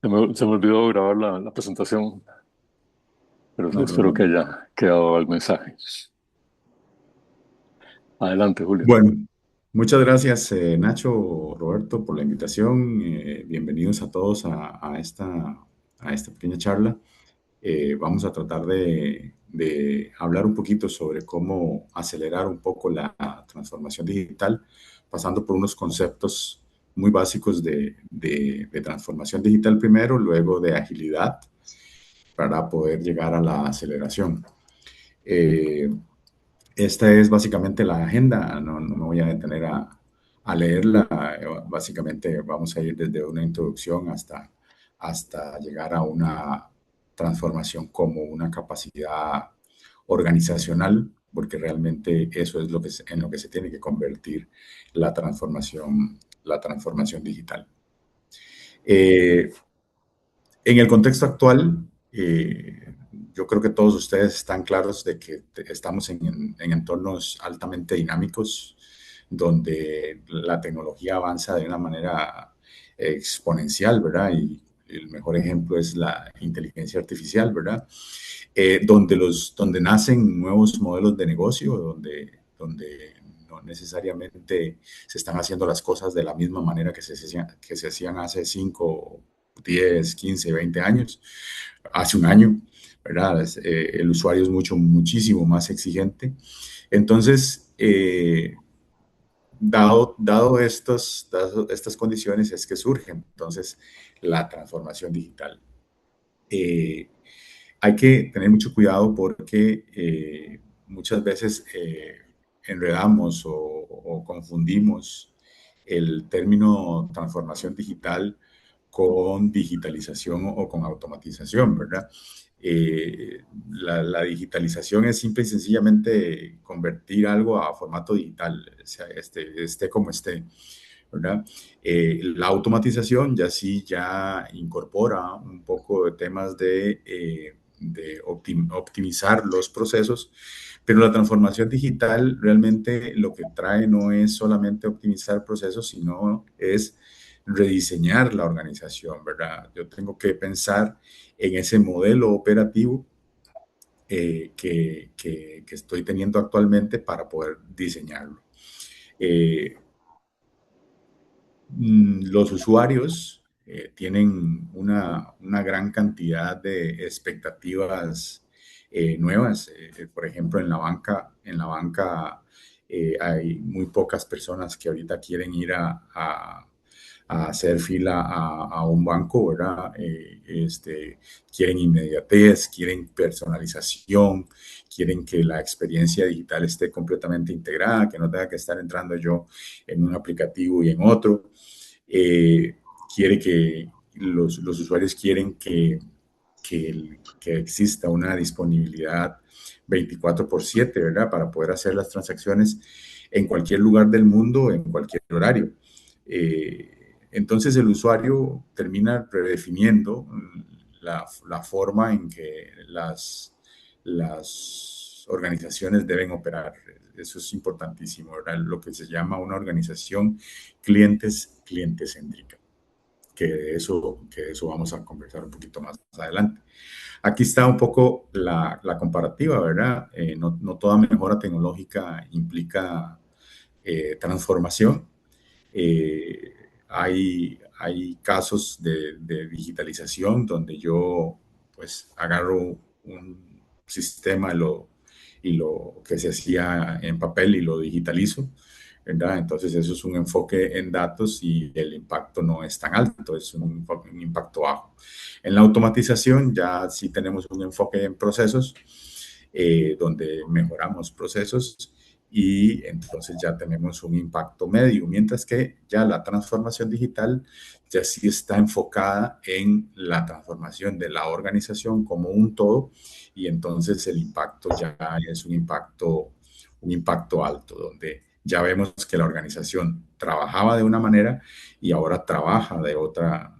Se me olvidó grabar la presentación, pero No hay espero que problema. haya quedado el mensaje. Adelante, Julio. Bueno, muchas gracias Nacho, Roberto, por la invitación. Bienvenidos a todos a esta pequeña charla. Vamos a tratar de hablar un poquito sobre cómo acelerar un poco la transformación digital, pasando por unos conceptos muy básicos de transformación digital primero, luego de agilidad para poder llegar a la aceleración. Eh, Esta es básicamente la agenda, no me voy a detener a leerla. Básicamente vamos a ir desde una introducción hasta llegar a una transformación como una capacidad organizacional, porque realmente eso es en lo que se tiene que convertir la transformación digital. Eh, en el contexto actual, yo creo que todos ustedes están claros de que estamos en entornos altamente dinámicos, donde la tecnología avanza de una manera exponencial, ¿verdad? Y el mejor ejemplo es la inteligencia artificial, ¿verdad? Donde nacen nuevos modelos de negocio, donde no necesariamente se están haciendo las cosas de la misma manera que se hacían hace 5 10, 15, 20 años, hace un año, ¿verdad? El usuario es muchísimo más exigente. Entonces, dado estas condiciones es que surge entonces la transformación digital. Eh, Hay que tener mucho cuidado porque muchas veces enredamos o confundimos el término transformación digital con digitalización o con automatización, ¿verdad? La digitalización es simple y sencillamente convertir algo a formato digital, o sea, esté como esté, ¿verdad? La automatización ya incorpora un poco de temas de optimizar los procesos, pero la transformación digital realmente lo que trae no es solamente optimizar procesos, sino es rediseñar la organización, ¿verdad? Yo tengo que pensar en ese modelo operativo que estoy teniendo actualmente para poder diseñarlo. Eh, los usuarios tienen una gran cantidad de expectativas nuevas. Por ejemplo, en la banca hay muy pocas personas que ahorita quieren ir a hacer fila a un banco, ¿verdad? Quieren inmediatez, quieren personalización, quieren que la experiencia digital esté completamente integrada, que no tenga que estar entrando yo en un aplicativo y en otro. eh, Quiere que los usuarios quieren que exista una disponibilidad 24/7, ¿verdad? Para poder hacer las transacciones en cualquier lugar del mundo, en cualquier horario. Entonces el usuario termina redefiniendo la forma en que las organizaciones deben operar. Eso es importantísimo, ¿verdad? Lo que se llama una organización cliente-céntrica, que de eso vamos a conversar un poquito más adelante. Aquí está un poco la comparativa, ¿verdad? No toda mejora tecnológica implica transformación. Eh, hay casos de digitalización donde yo pues agarro un sistema y lo que se hacía en papel y lo digitalizo, ¿verdad? Entonces eso es un enfoque en datos y el impacto no es tan alto, es un impacto bajo. En la automatización ya sí tenemos un enfoque en procesos, donde mejoramos procesos y entonces ya tenemos un impacto medio, mientras que ya la transformación digital ya sí está enfocada en la transformación de la organización como un todo y entonces el impacto ya es un impacto alto, donde ya vemos que la organización trabajaba de una manera y ahora trabaja de otra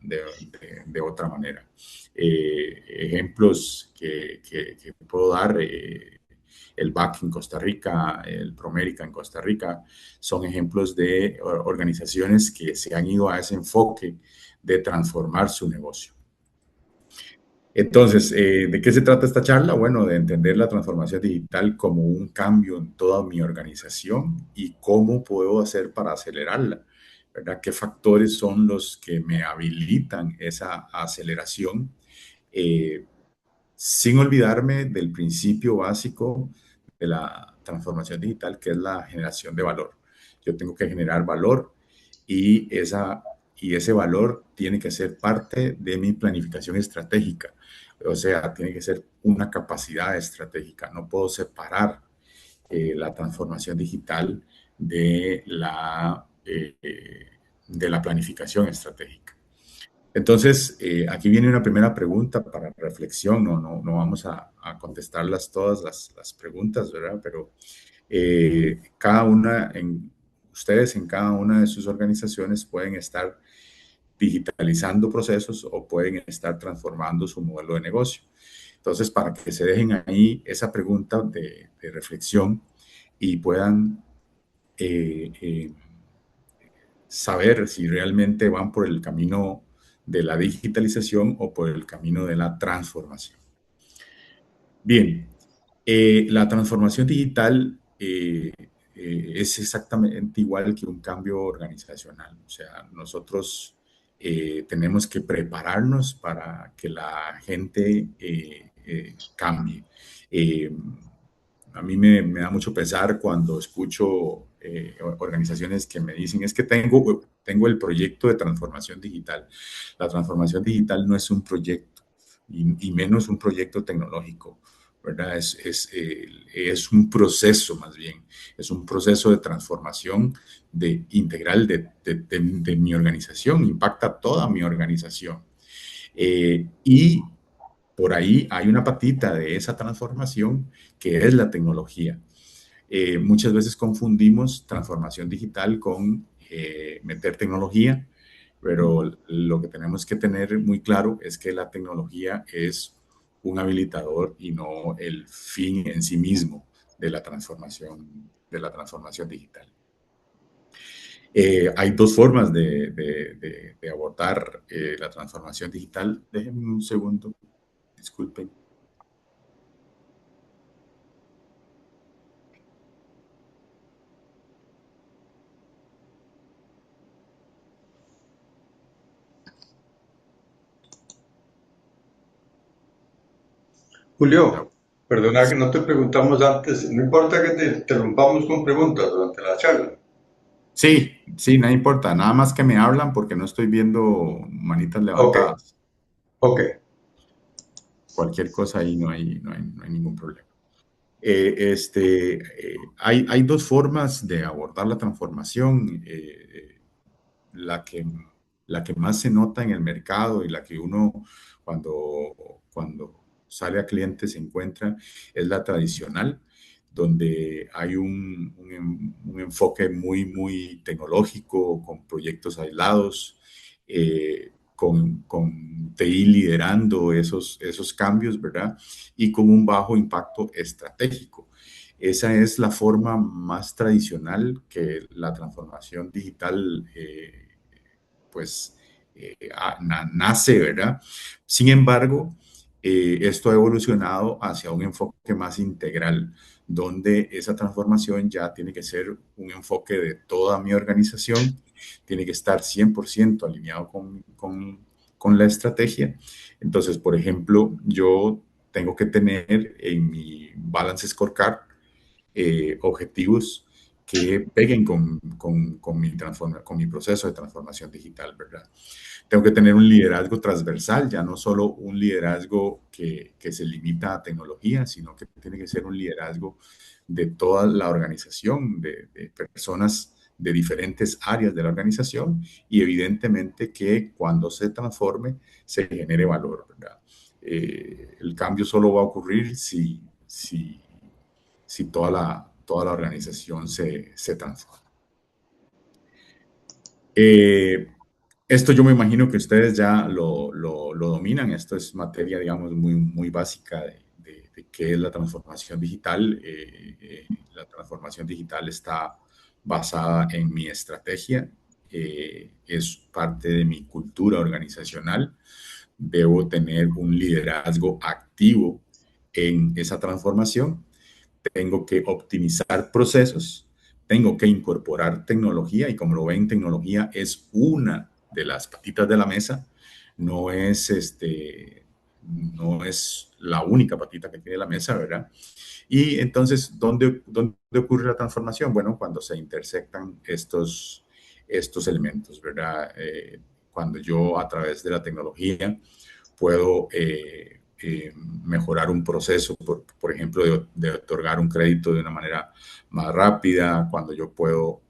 manera. Ejemplos que puedo dar, el BAC en Costa Rica, el Promérica en Costa Rica, son ejemplos de organizaciones que se han ido a ese enfoque de transformar su negocio. Entonces, ¿de qué se trata esta charla? Bueno, de entender la transformación digital como un cambio en toda mi organización y cómo puedo hacer para acelerarla, ¿verdad? ¿Qué factores son los que me habilitan esa aceleración? Eh, Sin olvidarme del principio básico de la transformación digital, que es la generación de valor. Yo tengo que generar valor y, y ese valor tiene que ser parte de mi planificación estratégica. O sea, tiene que ser una capacidad estratégica. No puedo separar la transformación digital de la planificación estratégica. Entonces, aquí viene una primera pregunta para reflexión. No vamos a contestarlas todas las preguntas, ¿verdad? Pero cada una, ustedes en cada una de sus organizaciones pueden estar digitalizando procesos o pueden estar transformando su modelo de negocio. Entonces, para que se dejen ahí esa pregunta de reflexión y puedan eh, eh, saber si realmente van por el camino de la digitalización o por el camino de la transformación. Bien, la transformación digital es exactamente igual que un cambio organizacional. O sea, nosotros tenemos que prepararnos para que la gente cambie. Eh, a mí me da mucho pesar cuando escucho organizaciones que me dicen, es que tengo el proyecto de transformación digital. La transformación digital no es un proyecto y menos un proyecto tecnológico, ¿verdad? Es un proceso más bien, es un proceso de transformación integral de mi organización, impacta toda mi organización. Y por ahí hay una patita de esa transformación que es la tecnología. Muchas veces confundimos transformación digital con meter tecnología, pero lo que tenemos que tener muy claro es que la tecnología es un habilitador y no el fin en sí mismo de la transformación digital. Hay dos formas de abordar la transformación digital. Déjenme un segundo, disculpen. Julio, perdona que no te preguntamos antes, no importa que te interrumpamos con preguntas durante la charla. Sí, sí, no importa, nada más que me hablan porque no estoy viendo manitas Ok, levantadas. ok. Cualquier cosa ahí no hay ningún problema. Hay dos formas de abordar la transformación. La que, la que más se nota en el mercado y la que uno cuando sale a clientes se encuentra es la tradicional, donde hay un enfoque muy tecnológico, con proyectos aislados, con TI liderando esos cambios, ¿verdad? Y con un bajo impacto estratégico. Esa es la forma más tradicional que la transformación digital pues nace, ¿verdad? Sin embargo, esto ha evolucionado hacia un enfoque más integral, donde esa transformación ya tiene que ser un enfoque de toda mi organización, tiene que estar 100% alineado con la estrategia. Entonces, por ejemplo, yo tengo que tener en mi Balance Scorecard objetivos que peguen con mi proceso de transformación digital, ¿verdad? Tengo que tener un liderazgo transversal, ya no solo un liderazgo que se limita a tecnología, sino que tiene que ser un liderazgo de toda la organización, de personas de diferentes áreas de la organización y evidentemente que cuando se transforme se genere valor, ¿verdad? El cambio solo va a ocurrir si toda la organización se transforma. Eh, Esto yo me imagino que ustedes ya lo dominan. Esto es materia, digamos, muy básica de qué es la transformación digital. La transformación digital está basada en mi estrategia, es parte de mi cultura organizacional, debo tener un liderazgo activo en esa transformación, tengo que optimizar procesos, tengo que incorporar tecnología y como lo ven, tecnología es una de las patitas de la mesa, no es, no es la única patita que tiene la mesa, ¿verdad? Y entonces, ¿dónde ocurre la transformación? Bueno, cuando se intersectan estos elementos, ¿verdad? Cuando yo a través de la tecnología puedo mejorar un proceso, por ejemplo, de otorgar un crédito de una manera más rápida, cuando yo puedo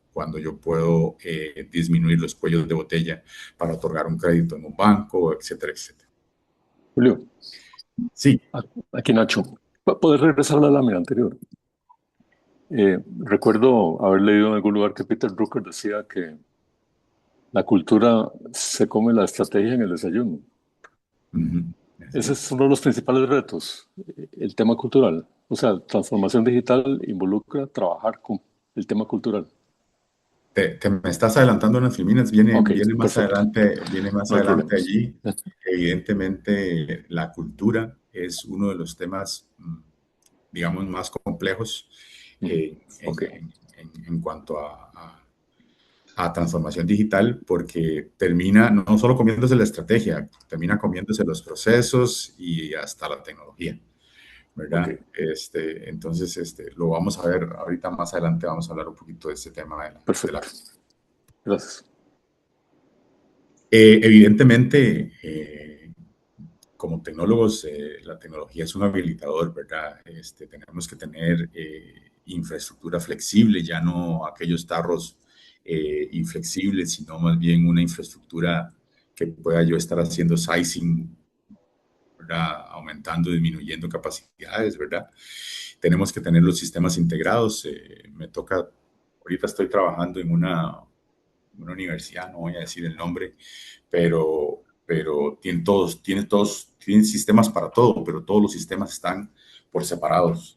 disminuir los cuellos de botella para otorgar un crédito en un banco, etcétera, etcétera. Julio, Sí. aquí Nacho. ¿Puedes regresar a la lámina anterior? Recuerdo haber leído en algún lugar que Peter Drucker decía que la cultura se come la estrategia en el desayuno. Ese es uno de los principales retos, el tema cultural. O sea, transformación digital involucra trabajar con el tema cultural. Te me estás adelantando unas filminas, Ok, perfecto. viene más No hay problema. adelante allí. Evidentemente, la cultura es uno de los temas, digamos, más complejos Ok, en cuanto a transformación digital, porque termina no solo comiéndose la estrategia, termina comiéndose los procesos y hasta la tecnología, ok, ¿verdad? Entonces, lo vamos a ver ahorita más adelante, vamos a hablar un poquito de este tema de la. perfecto. Gracias. Evidentemente, como tecnólogos, la tecnología es un habilitador, ¿verdad? Tenemos que tener infraestructura flexible, ya no aquellos tarros inflexibles, sino más bien una infraestructura que pueda yo estar haciendo sizing, ¿verdad? Aumentando, disminuyendo capacidades, ¿verdad? Tenemos que tener los sistemas integrados. Me toca, ahorita estoy trabajando en una universidad, no voy a decir el nombre, pero tienen sistemas para todo, pero todos los sistemas están por separados.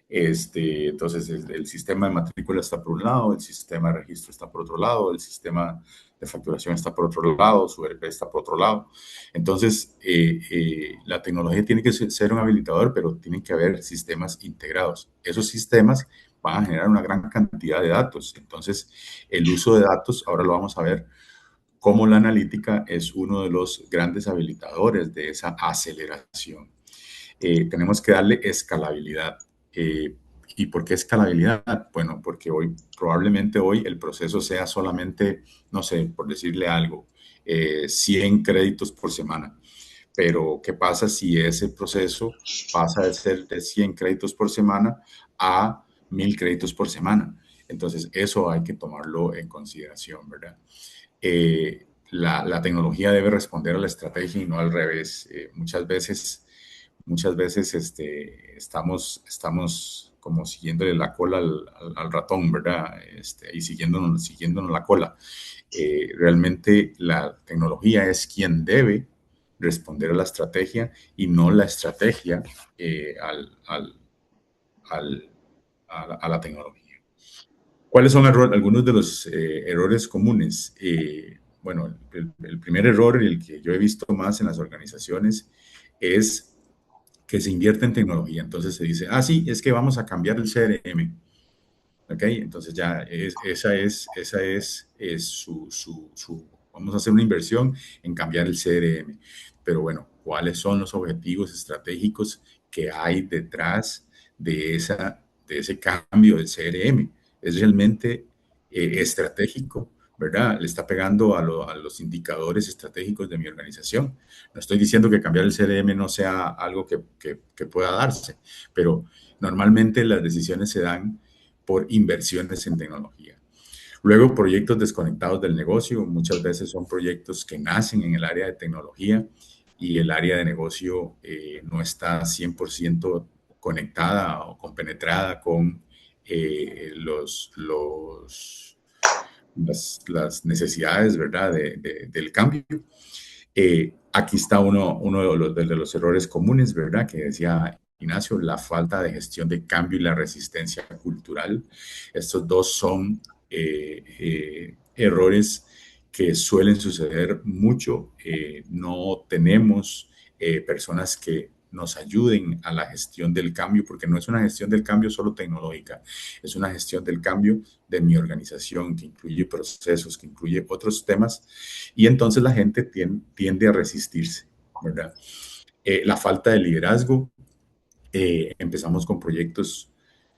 Entonces, el sistema de matrícula está por un lado, el sistema de registro está por otro lado, el sistema de facturación está por otro lado, su ERP está por otro lado. Entonces, la tecnología tiene que ser un habilitador, pero tienen que haber sistemas integrados. Esos sistemas van a generar una gran cantidad de datos. Entonces, el uso de datos, ahora lo vamos a ver, cómo la analítica es uno de los grandes habilitadores de esa aceleración. Tenemos que darle escalabilidad. ¿Y por qué escalabilidad? Bueno, porque probablemente hoy el proceso sea solamente, no sé, por decirle algo, 100 créditos por semana. Pero, ¿qué pasa si ese proceso pasa de ser de 100 créditos por semana a 1000 créditos por semana? Entonces, eso hay que tomarlo en consideración, ¿verdad? La tecnología debe responder a la estrategia y no al revés. Muchas veces estamos como siguiéndole la cola al ratón, ¿verdad? Y siguiéndonos la cola. Realmente la tecnología es quien debe responder a la estrategia y no la estrategia a la tecnología. ¿Cuáles son algunos de los errores comunes? Bueno, el primer error, el que yo he visto más en las organizaciones, es que se invierte en tecnología. Entonces se dice, ah, sí, es que vamos a cambiar el CRM. ¿Ok? Entonces ya esa es vamos a hacer una inversión en cambiar el CRM. Pero bueno, ¿cuáles son los objetivos estratégicos que hay detrás de ese cambio del CRM? ¿Es realmente estratégico? ¿Verdad? Le está pegando a los indicadores estratégicos de mi organización. No estoy diciendo que cambiar el CRM no sea algo que pueda darse, pero normalmente las decisiones se dan por inversiones en tecnología. Luego, proyectos desconectados del negocio. Muchas veces son proyectos que nacen en el área de tecnología y el área de negocio no está 100% conectada o compenetrada con las necesidades, ¿verdad?, del cambio. Aquí está uno de los errores comunes, ¿verdad?, que decía Ignacio, la falta de gestión de cambio y la resistencia cultural. Estos dos son errores que suelen suceder mucho. No tenemos personas que nos ayuden a la gestión del cambio, porque no es una gestión del cambio solo tecnológica, es una gestión del cambio de mi organización, que incluye procesos, que incluye otros temas, y entonces la gente tiende a resistirse, ¿verdad? La falta de liderazgo. Empezamos con proyectos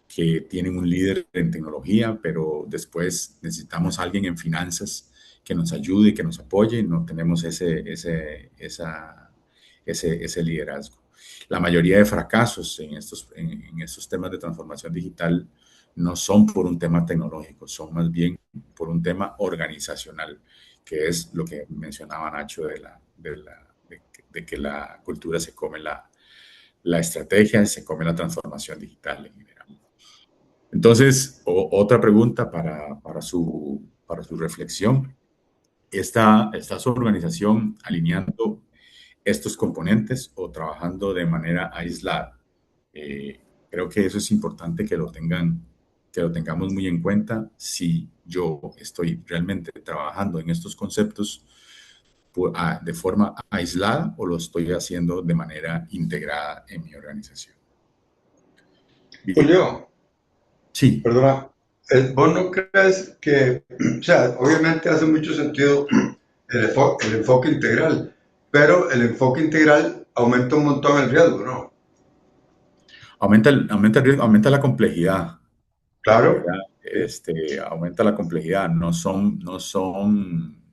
que tienen un líder en tecnología, pero después necesitamos a alguien en finanzas que nos ayude, que nos apoye. No tenemos ese liderazgo. La mayoría de fracasos en estos temas de transformación digital no son por un tema tecnológico, son más bien por un tema organizacional, que es lo que mencionaba Nacho de que la cultura se come la estrategia, se come la transformación digital en general. Entonces, otra pregunta para su reflexión. ¿Está su organización alineando estos componentes o trabajando de manera aislada? Creo que eso es importante que lo tengamos muy en cuenta. Si yo estoy realmente trabajando en estos conceptos de forma aislada o lo estoy haciendo de manera integrada en mi organización. Julio, sí. Perdona, ¿vos no crees que, o sea, obviamente hace mucho sentido el enfoque integral, pero el enfoque integral aumenta un montón el riesgo, ¿no? Aumenta el riesgo, aumenta la complejidad, Claro. ¿verdad? Aumenta la complejidad. No son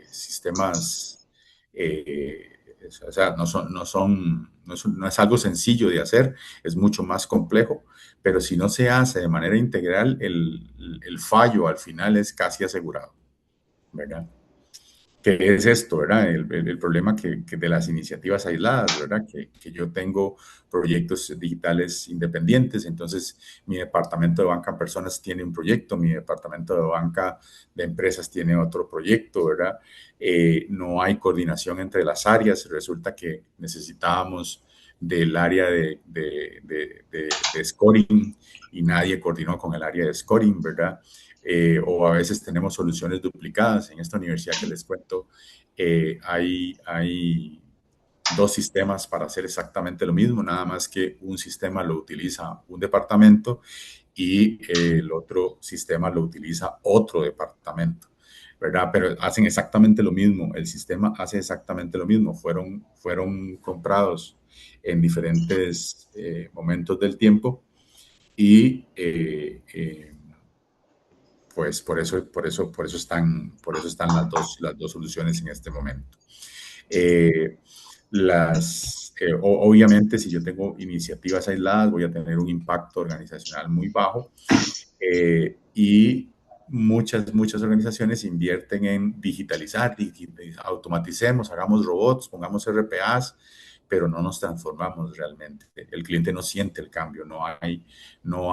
sistemas, o sea, no es algo sencillo de hacer, es mucho más complejo, pero si no se hace de manera integral, el fallo al final es casi asegurado, ¿verdad? ¿Qué es esto, verdad? El problema que de las iniciativas aisladas, ¿verdad? Que yo tengo proyectos digitales independientes, entonces mi departamento de banca en personas tiene un proyecto, mi departamento de banca de empresas tiene otro proyecto, ¿verdad? No hay coordinación entre las áreas, resulta que necesitábamos del área de scoring y nadie coordinó con el área de scoring, ¿verdad? O a veces tenemos soluciones duplicadas. En esta universidad que les cuento, hay dos sistemas para hacer exactamente lo mismo, nada más que un sistema lo utiliza un departamento y el otro sistema lo utiliza otro departamento, ¿verdad? Pero hacen exactamente lo mismo, el sistema hace exactamente lo mismo, fueron comprados en diferentes momentos del tiempo y pues por eso están las dos soluciones en este momento. Obviamente, si yo tengo iniciativas aisladas, voy a tener un impacto organizacional muy bajo y muchas organizaciones invierten en digitalizar, automaticemos, hagamos robots, pongamos RPAs, pero no nos transformamos realmente. El cliente no siente el cambio, no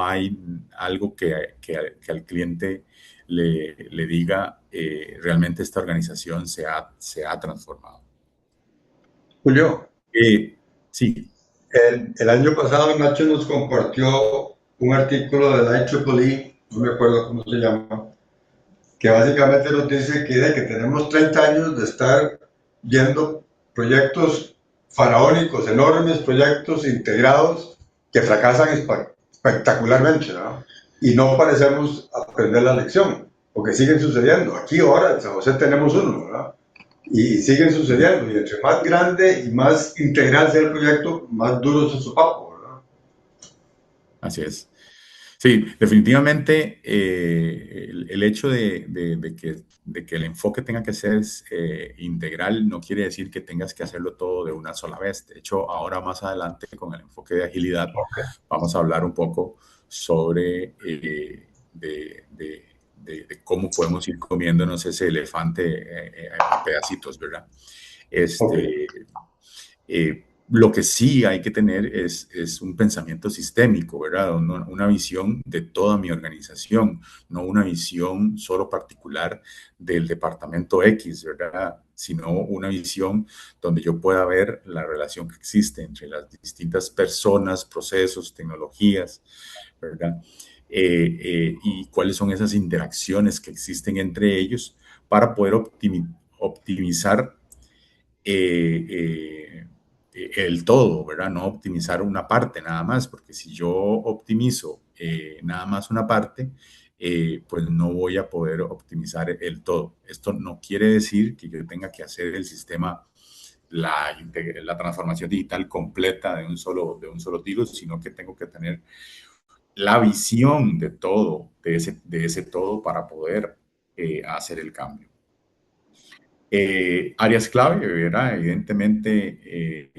hay algo que al cliente le diga realmente esta organización se ha transformado. Julio, sí. El año pasado Nacho nos compartió un artículo de la IEEE, no me acuerdo cómo se llama, que básicamente nos dice que tenemos 30 años de estar viendo proyectos faraónicos, enormes proyectos integrados que fracasan espectacularmente, ¿no? Y no parecemos aprender la lección, porque siguen sucediendo. Aquí ahora en San José tenemos uno, ¿verdad? Y siguen sucediendo. Y entre más grande y más integral sea el proyecto, más duro es su papo, ¿verdad? Así es. Sí, definitivamente el hecho de que el enfoque tenga que ser integral no quiere decir que tengas que hacerlo todo de una sola vez. De hecho, ahora más adelante con el enfoque de agilidad vamos a hablar un poco sobre de cómo podemos ir comiéndonos ese elefante a pedacitos, ¿verdad? Lo que sí hay que tener es un pensamiento sistémico, ¿verdad? Una visión de toda mi organización, no una visión solo particular del departamento X, ¿verdad? Sino una visión donde yo pueda ver la relación que existe entre las distintas personas, procesos, tecnologías, ¿verdad? Y cuáles son esas interacciones que existen entre ellos para poder optimizar el todo, ¿verdad? No optimizar una parte nada más, porque si yo optimizo nada más una parte, pues no voy a poder optimizar el todo. Esto no quiere decir que yo tenga que hacer el sistema, la transformación digital completa de un solo tiro, sino que tengo que tener la visión de todo, de ese todo para poder hacer el cambio. Áreas clave, ¿verdad? Evidentemente,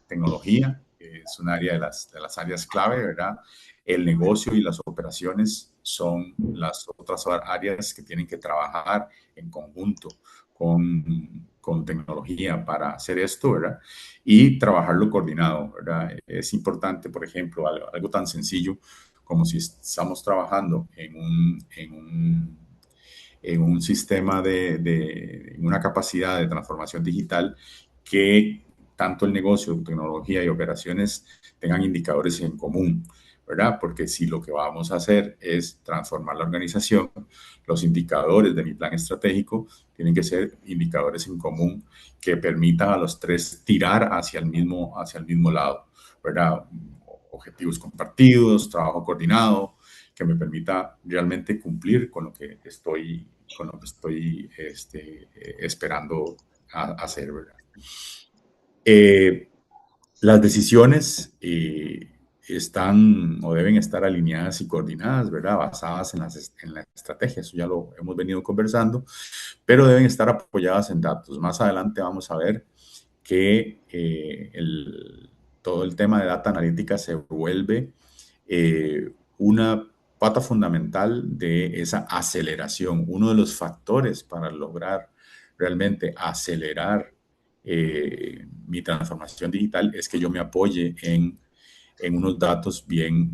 tecnología es un área de las áreas clave, ¿verdad? El negocio y las operaciones son las otras áreas que tienen que trabajar en conjunto con tecnología para hacer esto, ¿verdad? Y trabajarlo coordinado, ¿verdad? Es importante, por ejemplo, algo tan sencillo como si estamos trabajando en un sistema en una capacidad de transformación digital, que tanto el negocio, tecnología y operaciones tengan indicadores en común, ¿verdad? Porque si lo que vamos a hacer es transformar la organización, los indicadores de mi plan estratégico tienen que ser indicadores en común que permitan a los tres tirar hacia el mismo lado, ¿verdad? Objetivos compartidos, trabajo coordinado, que me permita realmente cumplir con lo que estoy esperando hacer, ¿verdad? Las decisiones están o deben estar alineadas y coordinadas, ¿verdad? Basadas en la estrategia, eso ya lo hemos venido conversando, pero deben estar apoyadas en datos. Más adelante vamos a ver que todo el tema de data analítica se vuelve una pata fundamental de esa aceleración. Uno de los factores para lograr realmente acelerar mi transformación digital es que yo me apoye en unos datos bien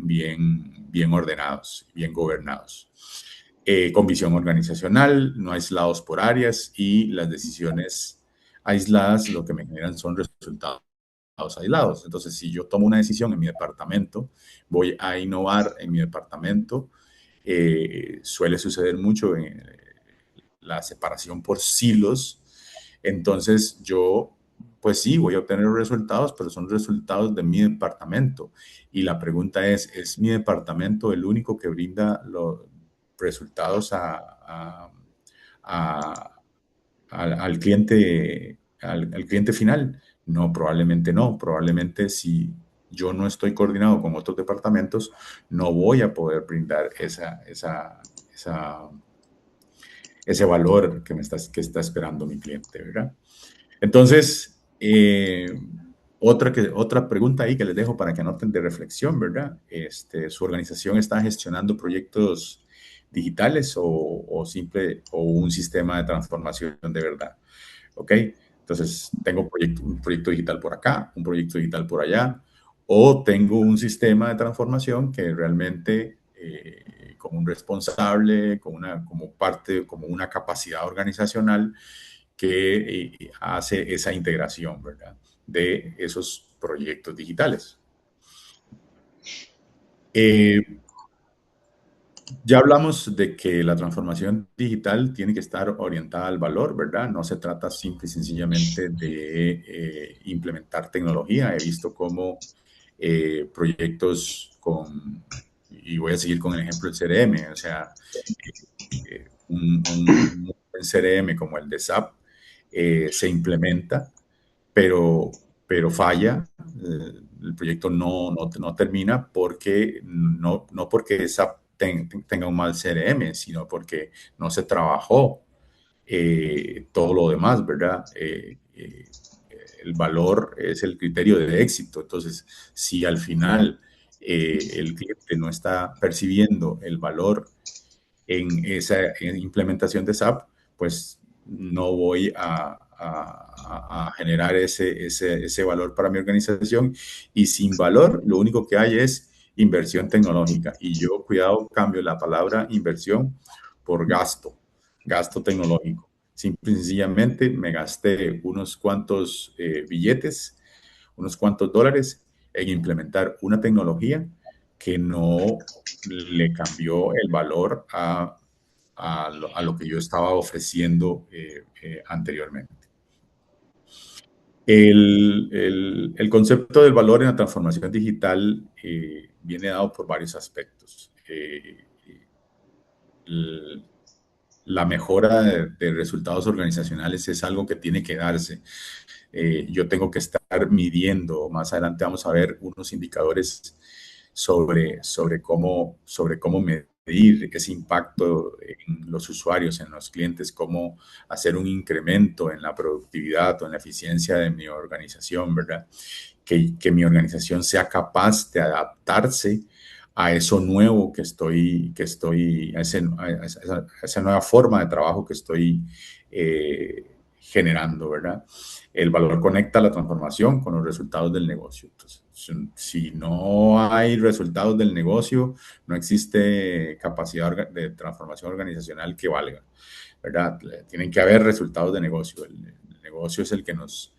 ordenados, bien gobernados. Con visión organizacional, no aislados por áreas, y las decisiones aisladas lo que me generan son resultados aislados. Entonces, si yo tomo una decisión en mi departamento, voy a innovar en mi departamento, suele suceder mucho en la separación por silos. Entonces, yo, pues sí, voy a obtener los resultados, pero son resultados de mi departamento. Y la pregunta ¿es mi departamento el único que brinda los resultados al cliente final? No, probablemente no. Probablemente si yo no estoy coordinado con otros departamentos, no voy a poder brindar ese valor que está esperando mi cliente, ¿verdad? Entonces, otra pregunta ahí que les dejo para que anoten de reflexión, ¿verdad? ¿Su organización está gestionando proyectos digitales o un sistema de transformación de verdad? ¿Ok? Entonces, tengo un proyecto digital por acá, un proyecto digital por allá, o tengo un sistema de transformación que realmente, como un responsable, como una capacidad organizacional que hace esa integración, ¿verdad?, de esos proyectos digitales. Ya hablamos de que la transformación digital tiene que estar orientada al valor, ¿verdad? No se trata simple y sencillamente de implementar tecnología. He visto cómo proyectos y voy a seguir con el ejemplo del CRM, o sea, un buen CRM como el de SAP se implementa, pero falla. El proyecto no termina porque no porque SAP tenga un mal CRM, sino porque no se trabajó todo lo demás, ¿verdad? El valor es el criterio de éxito. Entonces, si al final el cliente no está percibiendo el valor en esa implementación de SAP, pues no voy a generar ese valor para mi organización. Y sin valor, lo único que hay es inversión tecnológica. Y yo, cuidado, cambio la palabra inversión por gasto tecnológico. Simple y sencillamente me gasté unos cuantos billetes, unos cuantos dólares en implementar una tecnología que no le cambió el valor a a lo que yo estaba ofreciendo anteriormente. El concepto del valor en la transformación digital viene dado por varios aspectos. La mejora de resultados organizacionales es algo que tiene que darse. Yo tengo que estar midiendo, más adelante vamos a ver unos indicadores sobre cómo medir ese impacto en los usuarios, en los clientes, cómo hacer un incremento en la productividad o en la eficiencia de mi organización, ¿verdad? Que mi organización sea capaz de adaptarse a eso nuevo a esa nueva forma de trabajo que estoy generando, ¿verdad? El valor conecta la transformación con los resultados del negocio. Entonces, si no hay resultados del negocio, no existe capacidad de transformación organizacional que valga, ¿verdad? Tienen que haber resultados de negocio. El negocio es el que nos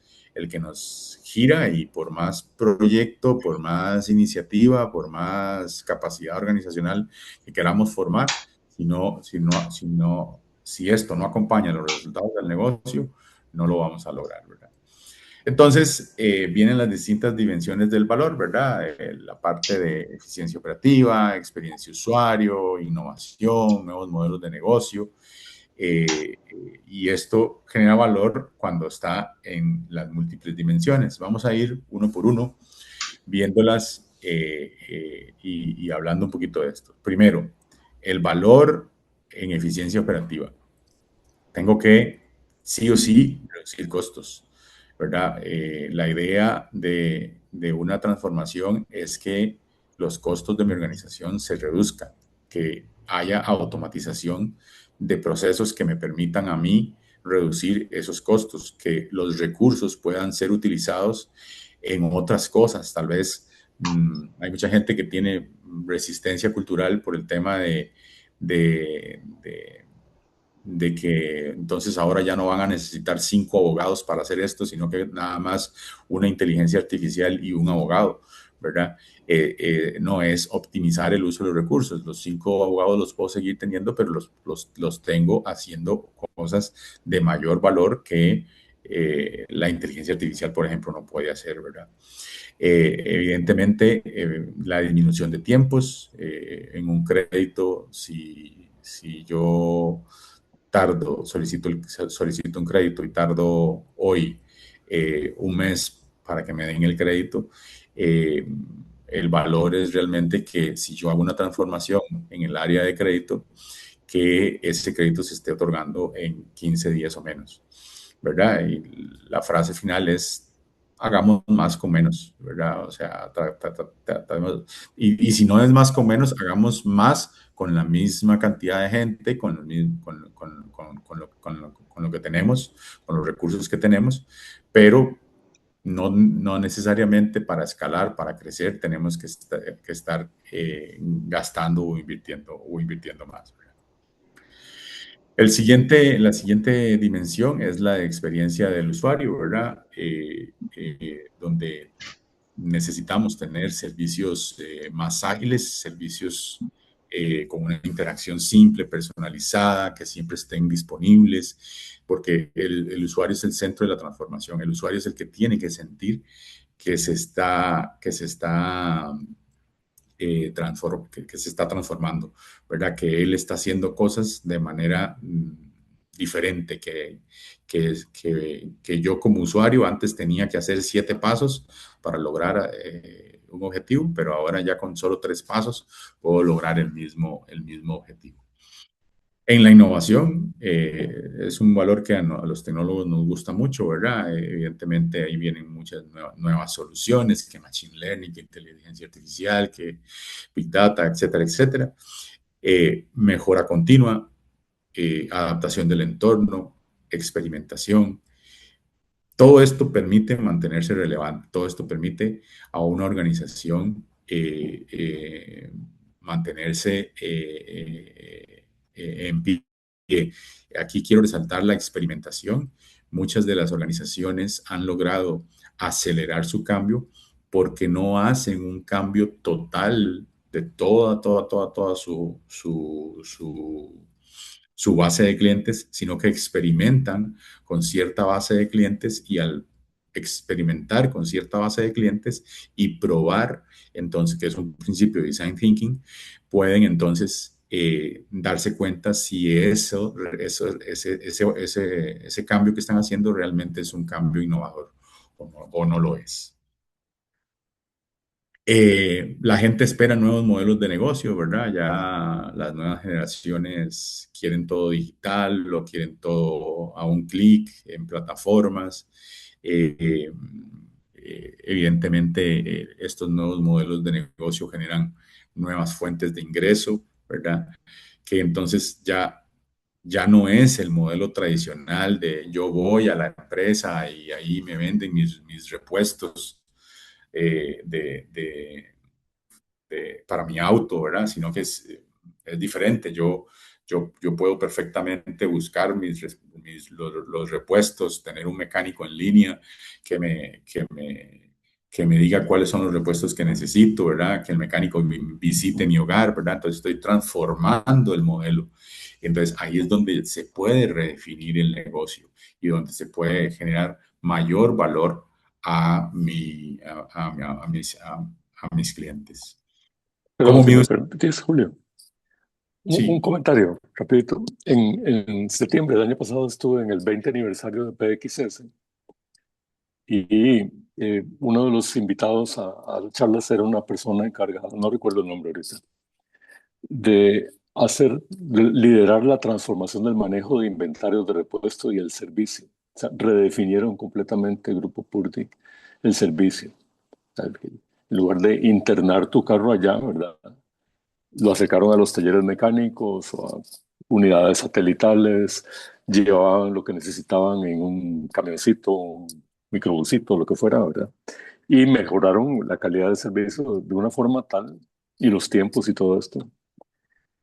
gira, y por más proyecto, por más iniciativa, por más capacidad organizacional que queramos formar, si esto no acompaña los resultados del negocio, no lo vamos a lograr, ¿verdad? Entonces, vienen las distintas dimensiones del valor, ¿verdad? La parte de eficiencia operativa, experiencia usuario, innovación, nuevos modelos de negocio. Y esto genera valor cuando está en las múltiples dimensiones. Vamos a ir uno por uno viéndolas y hablando un poquito de esto. Primero, el valor en eficiencia operativa. Tengo que sí o sí reducir costos, ¿verdad? La idea de una transformación es que los costos de mi organización se reduzcan, que haya automatización de procesos que me permitan a mí reducir esos costos, que los recursos puedan ser utilizados en otras cosas. Tal vez hay mucha gente que tiene resistencia cultural por el tema de que entonces ahora ya no van a necesitar 5 abogados para hacer esto, sino que nada más una inteligencia artificial y un abogado, ¿verdad? No es optimizar el uso de los recursos. Los 5 abogados los puedo seguir teniendo, pero los tengo haciendo cosas de mayor valor que la inteligencia artificial, por ejemplo, no puede hacer, ¿verdad? Evidentemente, la disminución de tiempos en un crédito, si yo solicito un crédito y tardo hoy un mes para que me den el crédito, el valor es realmente que si yo hago una transformación en el área de crédito, que ese crédito se esté otorgando en 15 días o menos, ¿verdad? Y la frase final es: hagamos más con menos, ¿verdad? O sea, y si no es más con menos, hagamos más con la misma cantidad de gente, con lo que tenemos, con los recursos que tenemos, pero no necesariamente para escalar, para crecer, tenemos que estar gastando o invirtiendo más, ¿verdad? La siguiente dimensión es la experiencia del usuario, ¿verdad? Donde necesitamos tener servicios más ágiles, servicios con una interacción simple, personalizada, que siempre estén disponibles, porque el usuario es el centro de la transformación. El usuario es el que tiene que sentir que se está que se está transformando, ¿verdad? Que él está haciendo cosas de manera diferente, que yo como usuario antes tenía que hacer 7 pasos para lograr un objetivo, pero ahora ya con solo 3 pasos puedo lograr el mismo objetivo. En la innovación, es un valor que a los tecnólogos nos gusta mucho, ¿verdad? Evidentemente ahí vienen muchas nuevas soluciones, que Machine Learning, que inteligencia artificial, que Big Data, etcétera, etcétera. Mejora continua, adaptación del entorno, experimentación. Todo esto permite mantenerse relevante, todo esto permite a una organización mantenerse en pie. Aquí quiero resaltar la experimentación. Muchas de las organizaciones han logrado acelerar su cambio porque no hacen un cambio total de toda su base de clientes, sino que experimentan con cierta base de clientes y al experimentar con cierta base de clientes y probar, entonces, que es un principio de design thinking, pueden entonces darse cuenta si ese cambio que están haciendo realmente es un cambio innovador o no lo es. La gente espera nuevos modelos de negocio, ¿verdad? Ya las nuevas generaciones quieren todo digital, lo quieren todo a un clic en plataformas. Eh, Evidentemente, estos nuevos modelos de negocio generan nuevas fuentes de ingreso, ¿verdad? Que entonces ya no es el modelo tradicional de yo voy a la empresa y ahí me venden mis repuestos para mi auto, ¿verdad? Sino que es diferente. Yo puedo perfectamente buscar los repuestos, tener un mecánico en línea que me diga cuáles son los repuestos que necesito, ¿verdad? Que el mecánico visite mi hogar, ¿verdad? Entonces estoy transformando el modelo. Entonces ahí es donde se puede redefinir el negocio y donde se puede generar mayor valor a mis clientes. Pero ¿Cómo si mido? me permitís, Julio, un Sí, comentario rapidito. En septiembre del año pasado estuve en el 20 aniversario de PXS y uno de los invitados a la charla era una persona encargada, no recuerdo el nombre ahorita, de liderar la transformación del manejo de inventarios de repuesto y el servicio. O sea, redefinieron completamente el grupo Purdy el servicio. O sea, en lugar de internar tu carro allá, ¿verdad? Lo acercaron a los talleres mecánicos o a unidades satelitales, llevaban lo que necesitaban en un camioncito, un microbusito, lo que fuera, ¿verdad? Y mejoraron la calidad del servicio de una forma tal, y los tiempos y todo esto,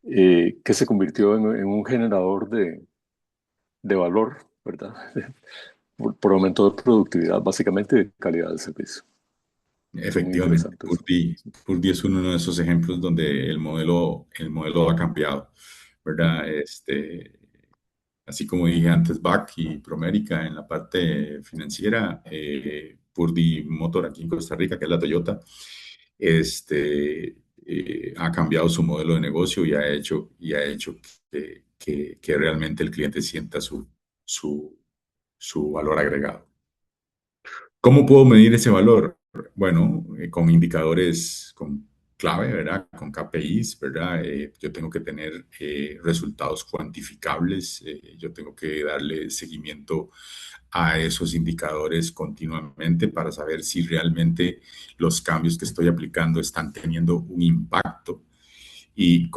que se convirtió en un generador de valor, ¿verdad? Por aumento de productividad, básicamente, y de calidad del servicio. Muy efectivamente. interesante eso. Purdy es uno de esos ejemplos donde el modelo ha cambiado, ¿verdad? Así como dije antes, BAC y Promérica en la parte financiera, Purdy Motor aquí en Costa Rica, que es la Toyota, ha cambiado su modelo de negocio y ha hecho que realmente el cliente sienta su, su valor agregado. ¿Cómo puedo medir ese valor? Bueno, con indicadores con clave, ¿verdad? Con KPIs, ¿verdad? Yo tengo que tener resultados cuantificables, yo tengo que darle seguimiento a esos indicadores continuamente para saber si realmente los cambios que estoy aplicando están teniendo un impacto. Y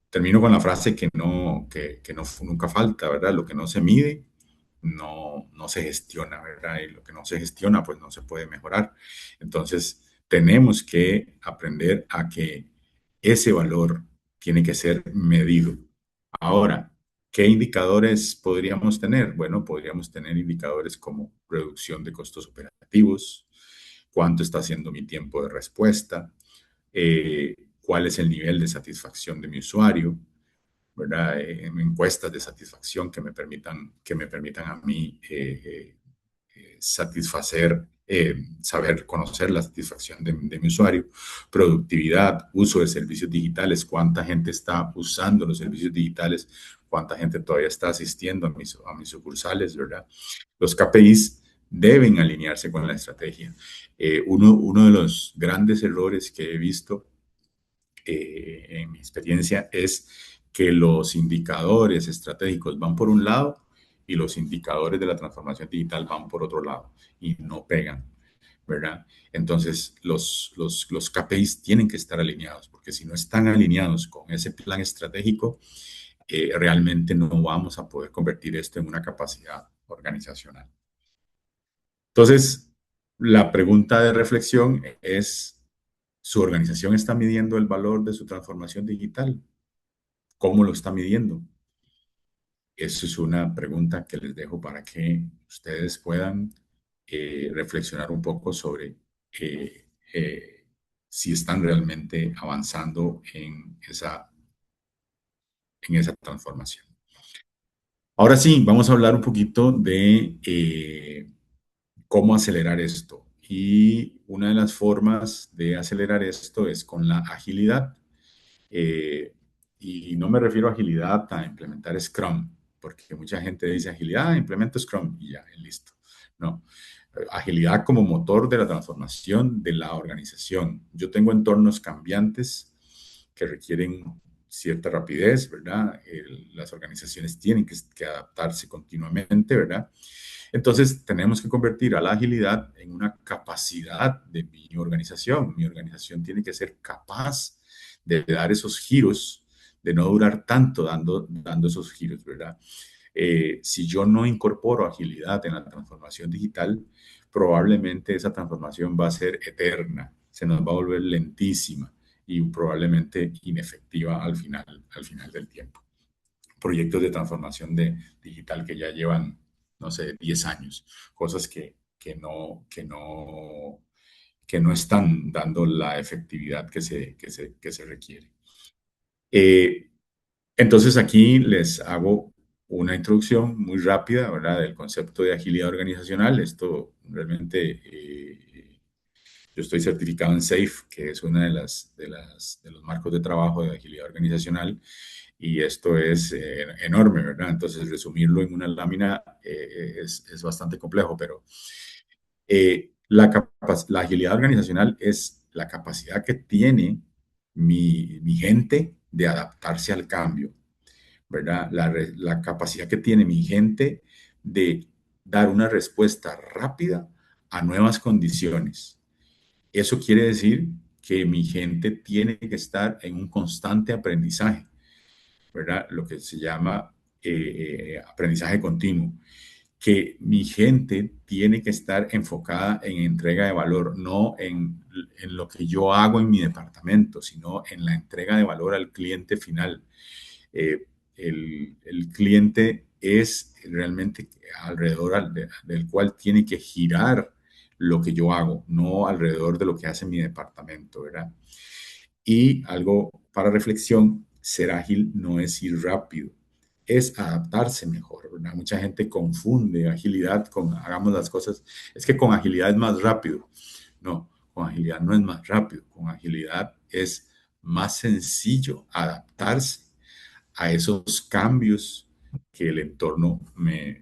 termino con la frase que nunca falta, ¿verdad? Lo que no se mide no se gestiona, ¿verdad? Y lo que no se gestiona, pues no se puede mejorar. Entonces, tenemos que aprender a que ese valor tiene que ser medido. Ahora, ¿qué indicadores podríamos tener? Bueno, podríamos tener indicadores como reducción de costos operativos, cuánto está haciendo mi tiempo de respuesta, cuál es el nivel de satisfacción de mi usuario, ¿verdad? Encuestas de satisfacción que me permitan a mí saber conocer la satisfacción de mi usuario, productividad, uso de servicios digitales, cuánta gente está usando los servicios digitales, cuánta gente todavía está asistiendo a mis sucursales, ¿verdad? Los KPIs deben alinearse con la estrategia. Uno de los grandes errores que he visto en mi experiencia es que los indicadores estratégicos van por un lado y los indicadores de la transformación digital van por otro lado y no pegan, ¿verdad? Entonces, los KPIs tienen que estar alineados, porque si no están alineados con ese plan estratégico, realmente no vamos a poder convertir esto en una capacidad organizacional. Entonces, la pregunta de reflexión es, ¿su organización está midiendo el valor de su transformación digital? ¿Cómo lo está midiendo? Eso es una pregunta que les dejo para que ustedes puedan reflexionar un poco sobre eh, si están realmente avanzando en esa transformación. Ahora sí, vamos a hablar un poquito de cómo acelerar esto. Y una de las formas de acelerar esto es con la agilidad. Eh, y no me refiero a agilidad a implementar Scrum, porque mucha gente dice agilidad, implemento Scrum y ya, y listo. No, agilidad como motor de la transformación de la organización. Yo tengo entornos cambiantes que requieren cierta rapidez, ¿verdad? Las organizaciones tienen que adaptarse continuamente, ¿verdad? Entonces, tenemos que convertir a la agilidad en una capacidad de mi organización. Mi organización tiene que ser capaz de dar esos giros, de no durar tanto dando esos giros, ¿verdad? Si yo no incorporo agilidad en la transformación digital, probablemente esa transformación va a ser eterna, se nos va a volver lentísima y probablemente inefectiva al final del tiempo. Proyectos de transformación digital que ya llevan, no sé, 10 años, cosas que no están dando la efectividad que se requiere. Entonces aquí les hago una introducción muy rápida, ¿verdad?, del concepto de agilidad organizacional. Esto realmente, yo estoy certificado en SAFe, que es una de los marcos de trabajo de agilidad organizacional, y esto es enorme, ¿verdad? Entonces resumirlo en una lámina es bastante complejo, pero la agilidad organizacional es la capacidad que tiene mi gente de adaptarse al cambio, ¿verdad? La capacidad que tiene mi gente de dar una respuesta rápida a nuevas condiciones. Eso quiere decir que mi gente tiene que estar en un constante aprendizaje, ¿verdad? Lo que se llama aprendizaje continuo. Que mi gente tiene que estar enfocada en entrega de valor, no en lo que yo hago en mi departamento, sino en la entrega de valor al cliente final. Eh, el cliente es realmente alrededor del cual tiene que girar lo que yo hago, no alrededor de lo que hace mi departamento, ¿verdad? Y algo para reflexión, ser ágil no es ir rápido, es adaptarse mejor, ¿verdad? Mucha gente confunde agilidad con hagamos las cosas, es que con agilidad es más rápido. No, con agilidad no es más rápido, con agilidad es más sencillo adaptarse a esos cambios que el entorno me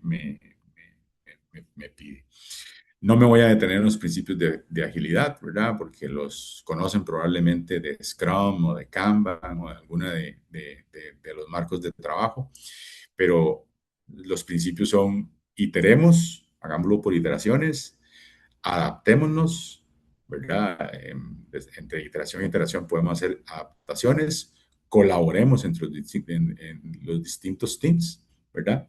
pide. No me voy a detener en los principios de agilidad, ¿verdad? Porque los conocen probablemente de Scrum o de Kanban o de alguna de los marcos de trabajo, pero los principios son iteremos, hagámoslo por iteraciones, adaptémonos, ¿verdad? Entre iteración e iteración podemos hacer adaptaciones, colaboremos entre en los distintos teams, ¿verdad?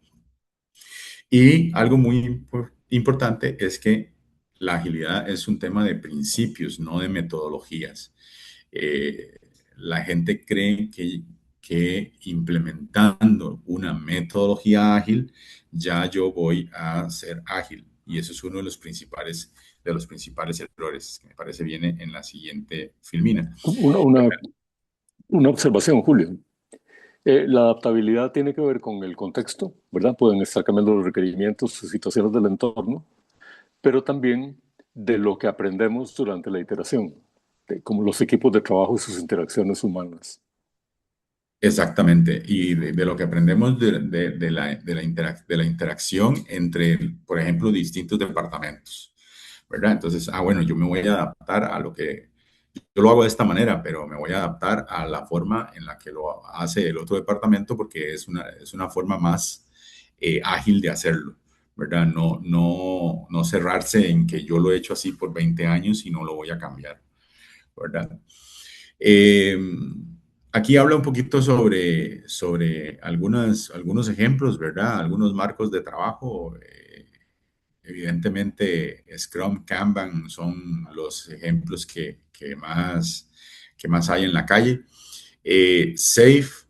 Y algo muy importante es que la agilidad es un tema de principios, no de metodologías. Eh, la gente cree que implementando una metodología ágil, ya yo voy a ser ágil. Y eso es uno de los principales errores, que me parece viene en la siguiente filmina. Una observación, Julio. La adaptabilidad tiene que ver con el contexto, ¿verdad? Pueden estar cambiando los requerimientos y situaciones del entorno, pero también de lo que aprendemos durante la iteración, como los equipos de trabajo y sus interacciones humanas. Exactamente, y de lo que aprendemos de la interacción entre, por ejemplo, distintos departamentos, ¿verdad? Entonces, bueno, yo me voy a adaptar a lo que, yo lo hago de esta manera, pero me voy a adaptar a la forma en la que lo hace el otro departamento porque es una forma más ágil de hacerlo, ¿verdad? No cerrarse en que yo lo he hecho así por 20 años y no lo voy a cambiar, ¿verdad? Eh, Aquí habla un poquito sobre algunos ejemplos, ¿verdad? Algunos marcos de trabajo. Evidentemente, Scrum, Kanban son los ejemplos que más hay en la calle. SAFe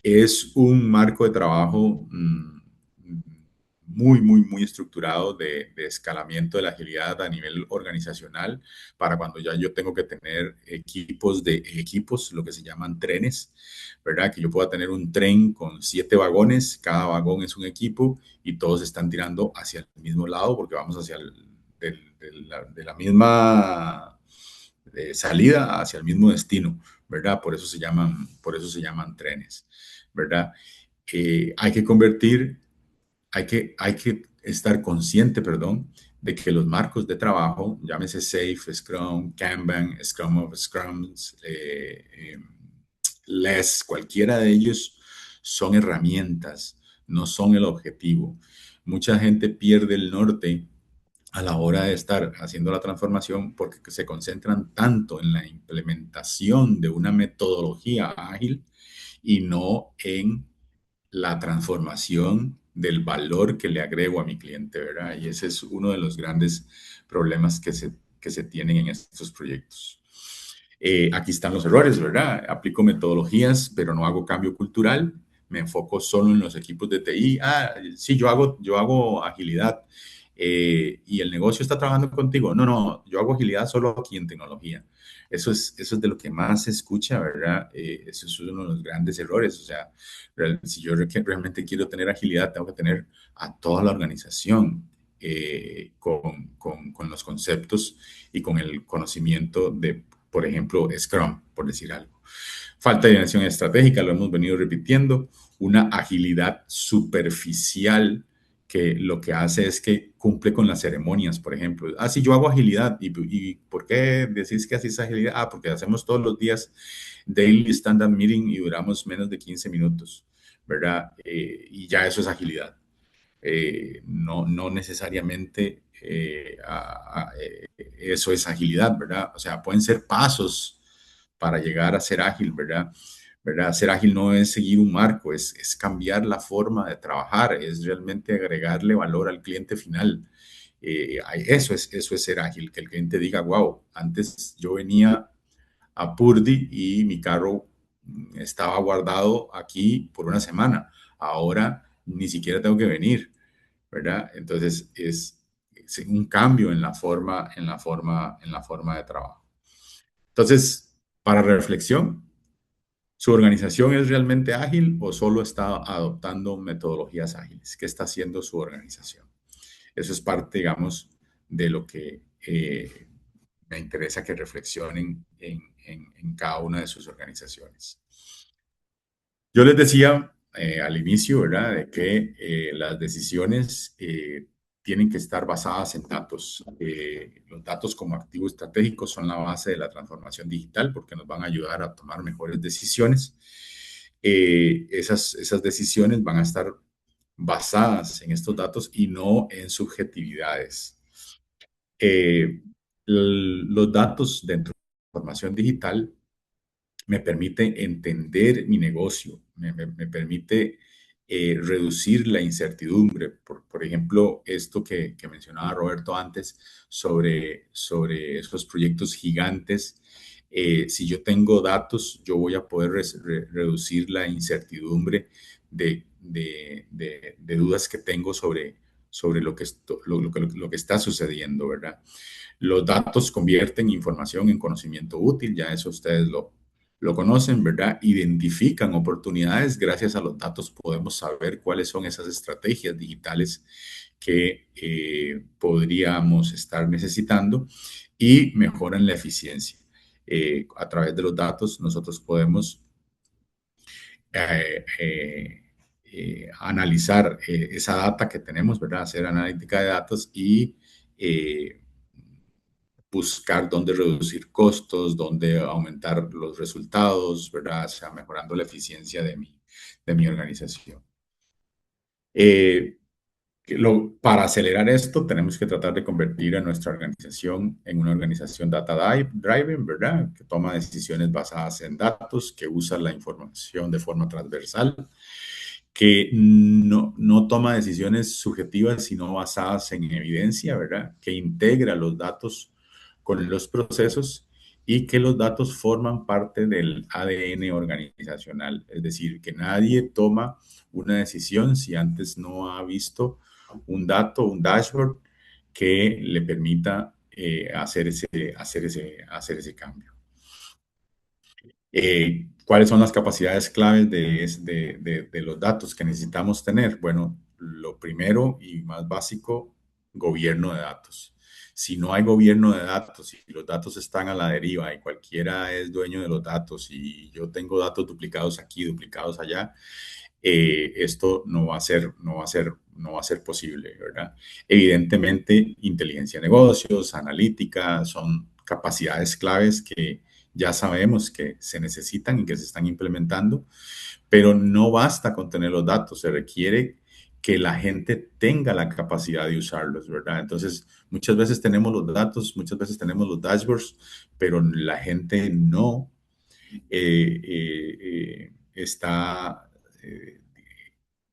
es un marco de trabajo muy estructurado de escalamiento de la agilidad a nivel organizacional para cuando ya yo tengo que tener equipos, lo que se llaman trenes, ¿verdad? Que yo pueda tener un tren con 7 vagones, cada vagón es un equipo y todos están tirando hacia el mismo lado porque vamos hacia de la misma salida hacia el mismo destino, ¿verdad? Por eso se llaman trenes, ¿verdad? Hay que convertir, hay que estar consciente, perdón, de que los marcos de trabajo, llámese Safe, Scrum, Kanban, Scrum of Scrums, Less, cualquiera de ellos son herramientas, no son el objetivo. Mucha gente pierde el norte a la hora de estar haciendo la transformación porque se concentran tanto en la implementación de una metodología ágil y no en la transformación del valor que le agrego a mi cliente, ¿verdad? Y ese es uno de los grandes problemas que se tienen en estos proyectos. Aquí están los errores, ¿verdad? Aplico metodologías, pero no hago cambio cultural. Me enfoco solo en los equipos de TI. Sí, yo hago agilidad. Y el negocio está trabajando contigo. No, yo hago agilidad solo aquí en tecnología. Eso es de lo que más se escucha, ¿verdad? Eso es uno de los grandes errores. O sea, si yo realmente quiero tener agilidad, tengo que tener a toda la organización con los conceptos y con el conocimiento de, por ejemplo, Scrum, por decir algo. Falta de dirección estratégica, lo hemos venido repitiendo. Una agilidad superficial que lo que hace es que cumple con las ceremonias, por ejemplo. Sí, yo hago agilidad. ¿Y por qué decís que haces agilidad? Porque hacemos todos los días daily stand-up meeting y duramos menos de 15 minutos, ¿verdad? Y ya eso es agilidad. No necesariamente eso es agilidad, ¿verdad? O sea, pueden ser pasos para llegar a ser ágil, ¿verdad? Ser ágil no es seguir un marco, es cambiar la forma de trabajar, es realmente agregarle valor al cliente final. Eso es ser ágil, que el cliente diga, wow, antes yo venía a Purdy y mi carro estaba guardado aquí por una semana, ahora ni siquiera tengo que venir, ¿verdad? Entonces es un cambio en la forma de trabajo. Entonces, para reflexión, ¿su organización es realmente ágil o solo está adoptando metodologías ágiles? ¿Qué está haciendo su organización? Eso es parte, digamos, de lo que me interesa que reflexionen en cada una de sus organizaciones. Yo les decía al inicio, ¿verdad?, de que las decisiones tienen que estar basadas en datos. Los datos como activo estratégico son la base de la transformación digital porque nos van a ayudar a tomar mejores decisiones. Esas decisiones van a estar basadas en estos datos y no en subjetividades. Los datos dentro de la transformación digital me permite entender mi negocio, me permite reducir la incertidumbre. Por ejemplo, esto que mencionaba Roberto antes sobre esos proyectos gigantes. Si yo tengo datos, yo voy a poder reducir la incertidumbre de dudas que tengo sobre lo que está sucediendo, ¿verdad? Los datos convierten información en conocimiento útil, ya eso ustedes lo conocen, ¿verdad? Identifican oportunidades. Gracias a los datos podemos saber cuáles son esas estrategias digitales que podríamos estar necesitando y mejoran la eficiencia. A través de los datos nosotros podemos analizar esa data que tenemos, ¿verdad? Hacer analítica de datos y buscar dónde reducir costos, dónde aumentar los resultados, ¿verdad? O sea, mejorando la eficiencia de mi organización. Para acelerar esto, tenemos que tratar de convertir a nuestra organización en una organización data-driven, ¿verdad? Que toma decisiones basadas en datos, que usa la información de forma transversal, que no toma decisiones subjetivas, sino basadas en evidencia, ¿verdad? Que integra los datos con los procesos y que los datos forman parte del ADN organizacional. Es decir, que nadie toma una decisión si antes no ha visto un dato, un dashboard que le permita hacer ese cambio. ¿Cuáles son las capacidades claves de los datos que necesitamos tener? Bueno, lo primero y más básico, gobierno de datos. Si no hay gobierno de datos y los datos están a la deriva y cualquiera es dueño de los datos y yo tengo datos duplicados aquí, duplicados allá, esto no va a ser posible, ¿verdad? Evidentemente, inteligencia de negocios, analítica, son capacidades claves que ya sabemos que se necesitan y que se están implementando, pero no basta con tener los datos, se requiere que la gente tenga la capacidad de usarlos, ¿verdad? Entonces, muchas veces tenemos los datos, muchas veces tenemos los dashboards, pero la gente no está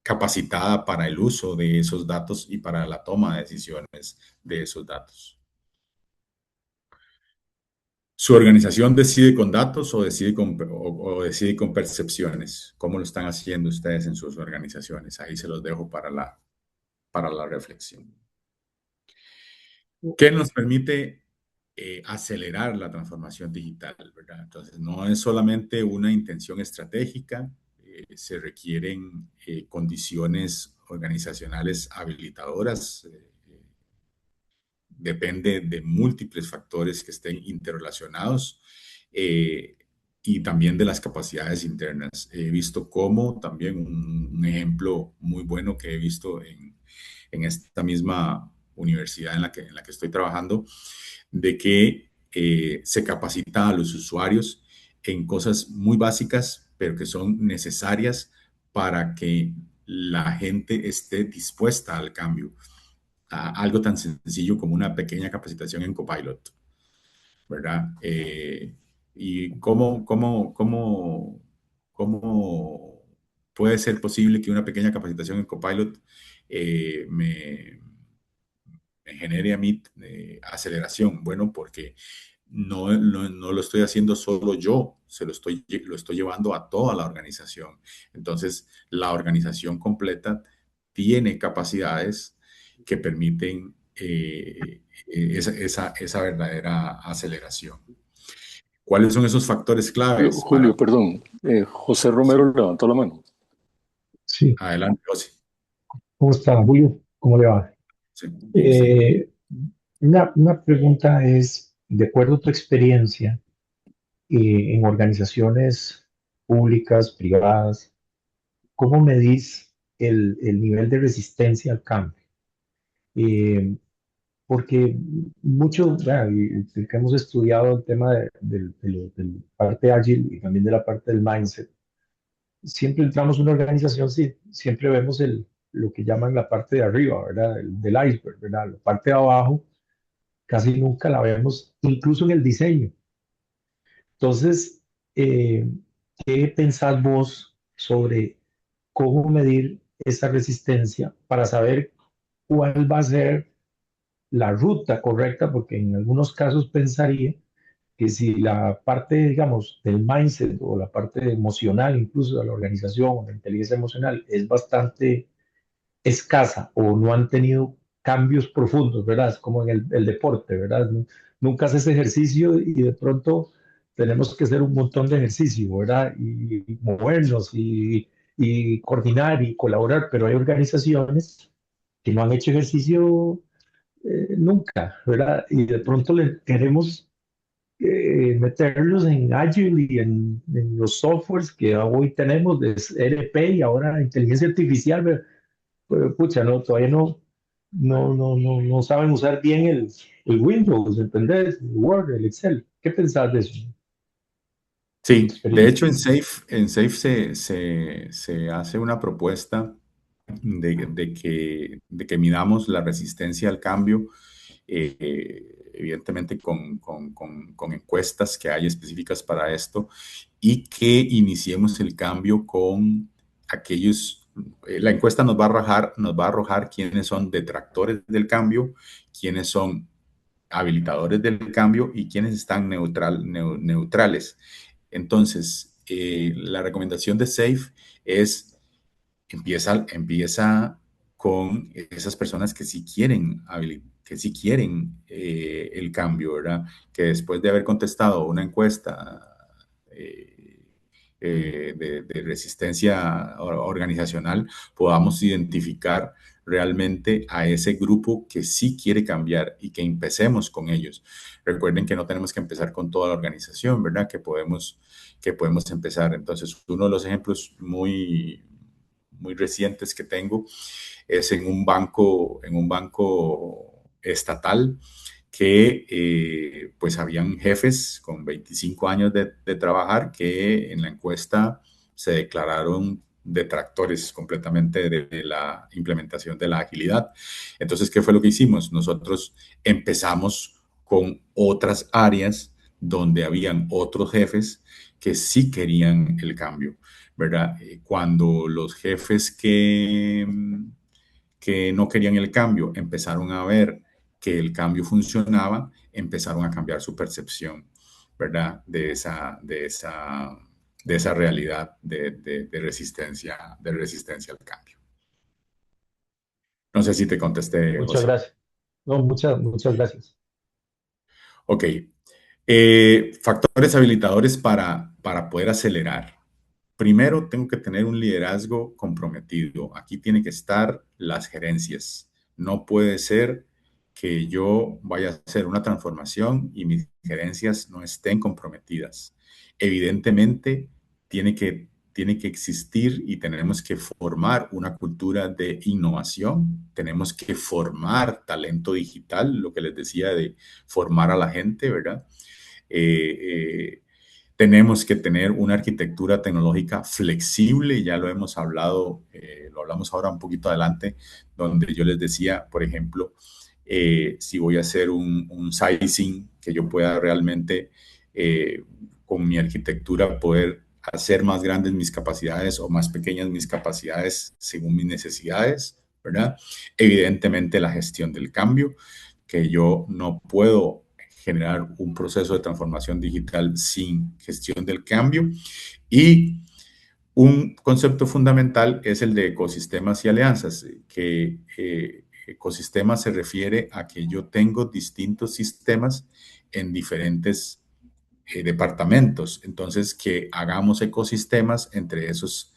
capacitada para el uso de esos datos y para la toma de decisiones de esos datos. ¿Su organización decide con datos o decide con percepciones? ¿Cómo lo están haciendo ustedes en sus organizaciones? Ahí se los dejo para la reflexión. ¿Qué nos permite acelerar la transformación digital, ¿verdad? Entonces, no es solamente una intención estratégica, se requieren condiciones organizacionales habilitadoras, depende de múltiples factores que estén interrelacionados y también de las capacidades internas. He visto cómo también un ejemplo muy bueno que he visto en esta misma universidad en la que estoy trabajando, de que se capacita a los usuarios en cosas muy básicas, pero que son necesarias para que la gente esté dispuesta al cambio. Algo tan sencillo como una pequeña capacitación en Copilot, ¿verdad? ¿Y cómo puede ser posible que una pequeña capacitación en Copilot me genere a mí aceleración? Bueno, porque no lo estoy haciendo solo yo, lo estoy llevando a toda la organización. Entonces, la organización completa tiene capacidades que permiten esa verdadera aceleración. ¿Cuáles son esos factores claves Julio, perdón, José Sí. Romero levantó la mano. Sí, Adelante, José. ¿cómo está, Julio? ¿Cómo le va? Sí. Eh, una pregunta es, de acuerdo a tu experiencia en organizaciones públicas, privadas, ¿cómo medís el nivel de resistencia al cambio? Eh, Porque mucho, vea, y que hemos estudiado el tema de la parte ágil y también de la parte del mindset, siempre entramos en una organización, sí, siempre vemos lo que llaman la parte de arriba, ¿verdad? Del iceberg, ¿verdad? La parte de abajo casi nunca la vemos, incluso en el diseño. Entonces, eh, ¿qué pensás vos sobre cómo medir esa resistencia para saber cuál va a ser la ruta correcta? Porque en algunos casos pensaría que si la parte, digamos, del mindset o la parte emocional, incluso de la organización o la inteligencia emocional, es bastante escasa o no han tenido cambios profundos, ¿verdad? Es como en el deporte, ¿verdad? Nunca haces ejercicio y de pronto tenemos que hacer un montón de ejercicio, ¿verdad? Y movernos y coordinar y colaborar, pero hay organizaciones que no han hecho ejercicio nunca, ¿verdad? Y de pronto le queremos meterlos en Agile y en los softwares que hoy tenemos de RP y ahora inteligencia artificial, pues, pucha, no, todavía no saben usar bien el Windows, ¿entendés? El Word, el Excel. ¿Qué pensás de eso? Tu Sí, de experiencia. hecho en SAFE se hace una propuesta de que midamos la resistencia al cambio, evidentemente con encuestas que hay específicas para esto, y que iniciemos el cambio con aquellos, la encuesta nos va a arrojar quiénes son detractores del cambio, quiénes son habilitadores del cambio y quiénes están neutrales. Entonces, la recomendación de SAFE es empieza con esas personas que sí quieren, el cambio, ¿verdad? Que después de haber contestado una encuesta de resistencia organizacional, podamos identificar realmente a ese grupo que sí quiere cambiar y que empecemos con ellos. Recuerden que no tenemos que empezar con toda la organización, ¿verdad? Que podemos empezar. Entonces, uno de los ejemplos muy recientes que tengo es en un banco estatal que pues habían jefes con 25 años de trabajar que en la encuesta se declararon detractores completamente de la implementación de la agilidad. Entonces, ¿qué fue lo que hicimos? Nosotros empezamos con otras áreas donde habían otros jefes que sí querían el cambio, ¿verdad? Cuando los jefes que no querían el cambio empezaron a ver que el cambio funcionaba, empezaron a cambiar su percepción, ¿verdad? De esa realidad de resistencia al cambio. No sé si te contesté, Muchas José. gracias. No, muchas gracias. Ok. Factores habilitadores para poder acelerar. Primero, tengo que tener un liderazgo comprometido. Aquí tiene que estar las gerencias. No puede ser que yo vaya a hacer una transformación y mis gerencias no estén comprometidas. Evidentemente, tiene que existir y tenemos que formar una cultura de innovación. Tenemos que formar talento digital, lo que les decía de formar a la gente, ¿verdad? Eh, tenemos que tener una arquitectura tecnológica flexible, ya lo hemos hablado, lo hablamos ahora un poquito adelante, donde yo les decía, por ejemplo, si voy a hacer un sizing, que yo pueda realmente con mi arquitectura poder hacer más grandes mis capacidades o más pequeñas mis capacidades según mis necesidades, ¿verdad? Evidentemente la gestión del cambio, que yo no puedo generar un proceso de transformación digital sin gestión del cambio. Y un concepto fundamental es el de ecosistemas y alianzas, que ecosistema se refiere a que yo tengo distintos sistemas en diferentes departamentos. Entonces, que hagamos ecosistemas entre esos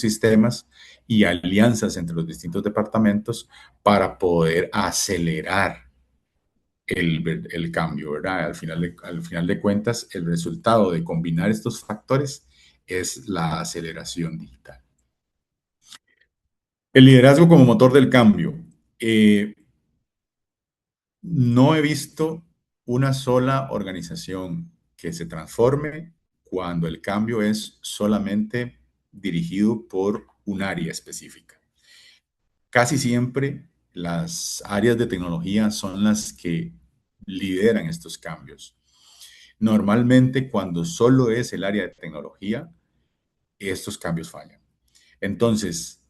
sistemas y alianzas entre los distintos departamentos para poder acelerar el cambio, ¿verdad? Al final de cuentas, el resultado de combinar estos factores es la aceleración digital. El liderazgo como motor del cambio. No he visto una sola organización que se transforme cuando el cambio es solamente dirigido por un área específica. Casi siempre las áreas de tecnología son las que lideran estos cambios. Normalmente, cuando solo es el área de tecnología, estos cambios fallan. Entonces,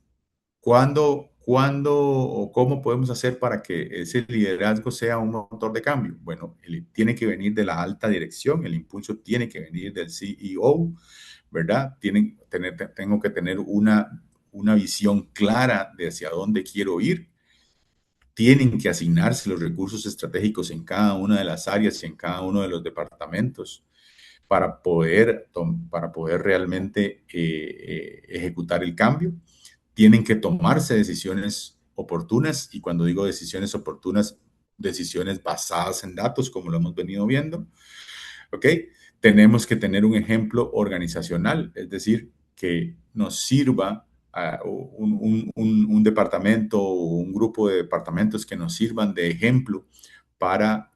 ¿cuándo o cómo podemos hacer para que ese liderazgo sea un motor de cambio? Bueno, tiene que venir de la alta dirección, el impulso tiene que venir del CEO, ¿verdad? Tengo que tener una visión clara de hacia dónde quiero ir. Tienen que asignarse los recursos estratégicos en cada una de las áreas y en cada uno de los departamentos para poder realmente ejecutar el cambio. Tienen que tomarse decisiones oportunas, y cuando digo decisiones oportunas, decisiones basadas en datos, como lo hemos venido viendo. ¿Ok? Tenemos que tener un ejemplo organizacional, es decir, que nos sirva un departamento o un grupo de departamentos que nos sirvan de ejemplo para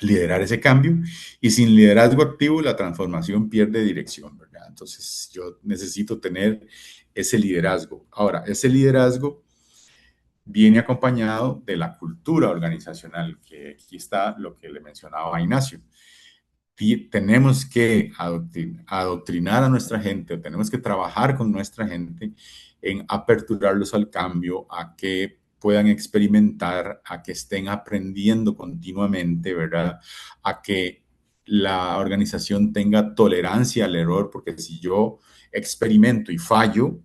liderar ese cambio. Y sin liderazgo activo, la transformación pierde dirección, ¿verdad? Entonces, yo necesito tener ese liderazgo. Ahora, ese liderazgo viene acompañado de la cultura organizacional, que aquí está lo que le mencionaba a Ignacio. Tenemos que adoctrinar a nuestra gente, o tenemos que trabajar con nuestra gente en aperturarlos al cambio, a que puedan experimentar, a que estén aprendiendo continuamente, ¿verdad? A que la organización tenga tolerancia al error, porque si yo experimento y fallo,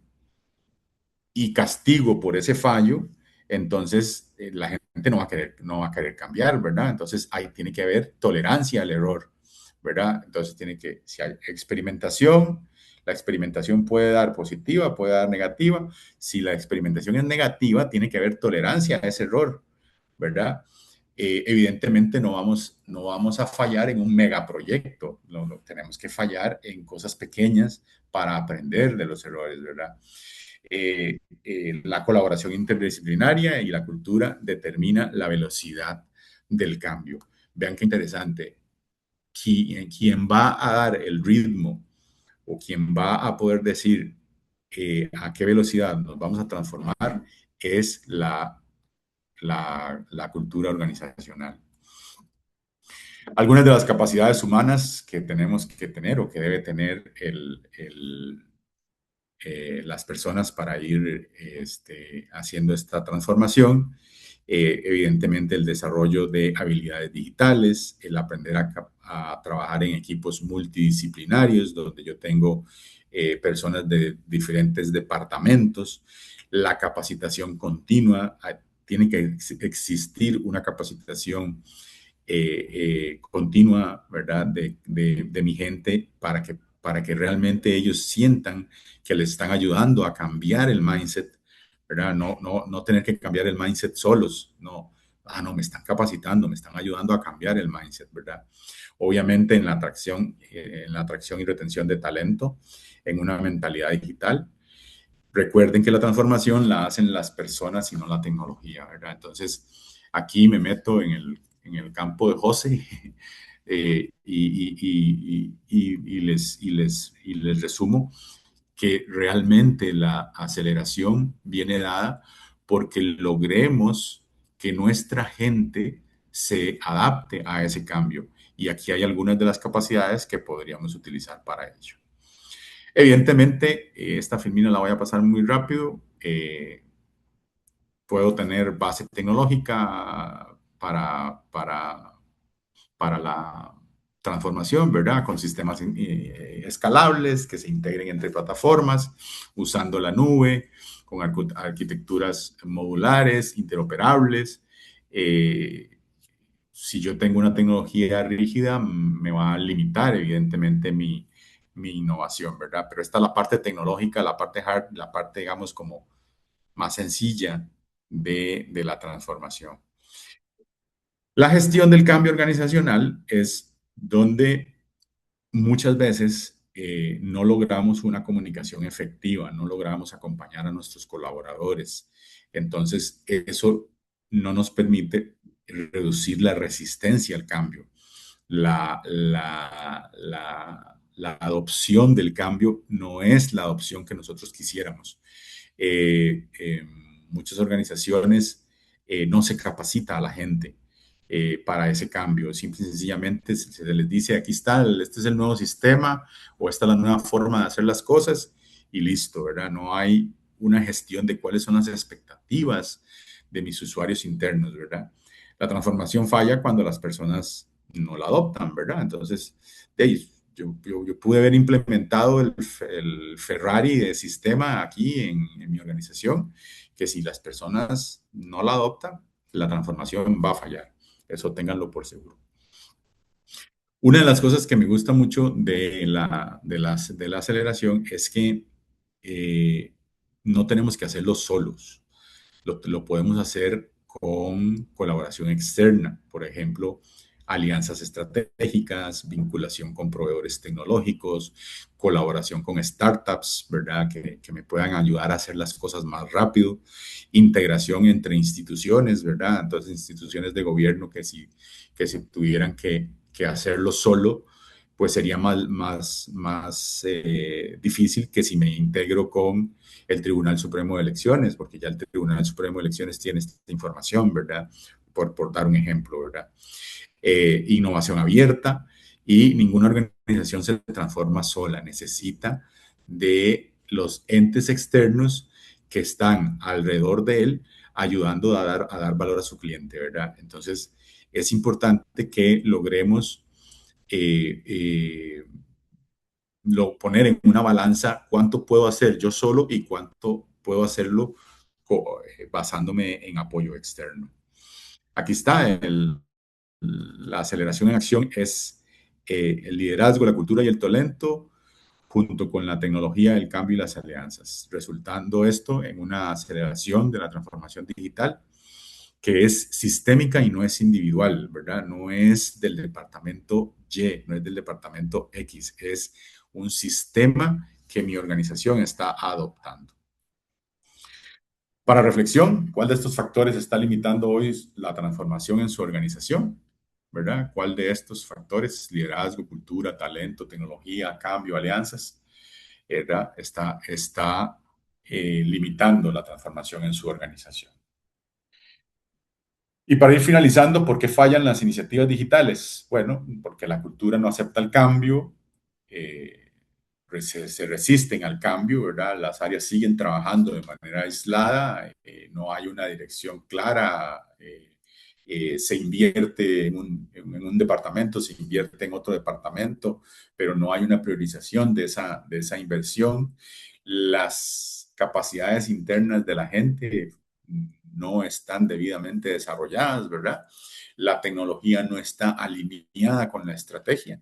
y castigo por ese fallo, entonces la gente no va a querer cambiar, ¿verdad? Entonces ahí tiene que haber tolerancia al error, ¿verdad? Entonces si hay experimentación, la experimentación puede dar positiva, puede dar negativa. Si la experimentación es negativa, tiene que haber tolerancia a ese error, ¿verdad? Evidentemente no vamos a fallar en un megaproyecto, tenemos que fallar en cosas pequeñas para aprender de los errores, ¿verdad? La colaboración interdisciplinaria y la cultura determina la velocidad del cambio. Vean qué interesante. Quien va a dar el ritmo o quien va a poder decir a qué velocidad nos vamos a transformar es la cultura organizacional. Algunas de las capacidades humanas que tenemos que tener o que debe tener las personas para ir haciendo esta transformación. Evidentemente, el desarrollo de habilidades digitales, el aprender a trabajar en equipos multidisciplinarios, donde yo tengo personas de diferentes departamentos, la capacitación continua, tiene que existir una capacitación continua, ¿verdad? De mi gente para que realmente ellos sientan que les están ayudando a cambiar el mindset, ¿verdad? No tener que cambiar el mindset solos, no, no, me están capacitando, me están ayudando a cambiar el mindset, ¿verdad? Obviamente en la atracción y retención de talento, en una mentalidad digital. Recuerden que la transformación la hacen las personas y no la tecnología, ¿verdad? Entonces, aquí me meto en el campo de José les resumo que realmente la aceleración viene dada porque logremos que nuestra gente se adapte a ese cambio. Y aquí hay algunas de las capacidades que podríamos utilizar para ello. Evidentemente, esta filmina la voy a pasar muy rápido. Puedo tener base tecnológica para la transformación, ¿verdad? Con sistemas escalables que se integren entre plataformas, usando la nube, con arquitecturas modulares, interoperables. Si yo tengo una tecnología rígida, me va a limitar, evidentemente, mi innovación, ¿verdad? Pero esta es la parte tecnológica, la parte hard, la parte, digamos, como más sencilla de la transformación. La gestión del cambio organizacional es donde muchas veces no logramos una comunicación efectiva, no logramos acompañar a nuestros colaboradores. Entonces, eso no nos permite reducir la resistencia al cambio. La adopción del cambio no es la adopción que nosotros quisiéramos. Muchas organizaciones no se capacita a la gente para ese cambio. Simple y sencillamente se les dice, aquí está, este es el nuevo sistema o esta es la nueva forma de hacer las cosas y listo, ¿verdad? No hay una gestión de cuáles son las expectativas de mis usuarios internos, ¿verdad? La transformación falla cuando las personas no la adoptan, ¿verdad? Entonces, yo pude haber implementado el Ferrari de sistema aquí en mi organización, que si las personas no la adoptan, la transformación va a fallar. Eso ténganlo por seguro. Una de las cosas que me gusta mucho de la aceleración es que no tenemos que hacerlo solos. Lo podemos hacer con colaboración externa, por ejemplo, alianzas estratégicas, vinculación con proveedores tecnológicos, colaboración con startups, ¿verdad? Que me puedan ayudar a hacer las cosas más rápido, integración entre instituciones, ¿verdad? Entonces, instituciones de gobierno que si tuvieran que hacerlo solo, pues sería más difícil que si me integro con el Tribunal Supremo de Elecciones, porque ya el Tribunal Supremo de Elecciones tiene esta información, ¿verdad? Por dar un ejemplo, ¿verdad? Innovación abierta y ninguna organización se transforma sola, necesita de los entes externos que están alrededor de él ayudando a dar valor a su cliente, ¿verdad? Entonces, es importante que logremos poner en una balanza cuánto puedo hacer yo solo y cuánto puedo hacerlo basándome en apoyo externo. Aquí está, la aceleración en acción es el liderazgo, la cultura y el talento, junto con la tecnología, el cambio y las alianzas, resultando esto en una aceleración de la transformación digital que es sistémica y no es individual, ¿verdad? No es del departamento Y, no es del departamento X, es un sistema que mi organización está adoptando. Para reflexión, ¿cuál de estos factores está limitando hoy la transformación en su organización? ¿Verdad? ¿Cuál de estos factores, liderazgo, cultura, talento, tecnología, cambio, alianzas, ¿verdad? está limitando la transformación en su organización? Y para ir finalizando, ¿por qué fallan las iniciativas digitales? Bueno, porque la cultura no acepta el cambio, se resisten al cambio, ¿verdad? Las áreas siguen trabajando de manera aislada, no hay una dirección clara, se invierte en un departamento, se invierte en otro departamento, pero no hay una priorización de esa inversión. Las capacidades internas de la gente no están debidamente desarrolladas, ¿verdad? La tecnología no está alineada con la estrategia.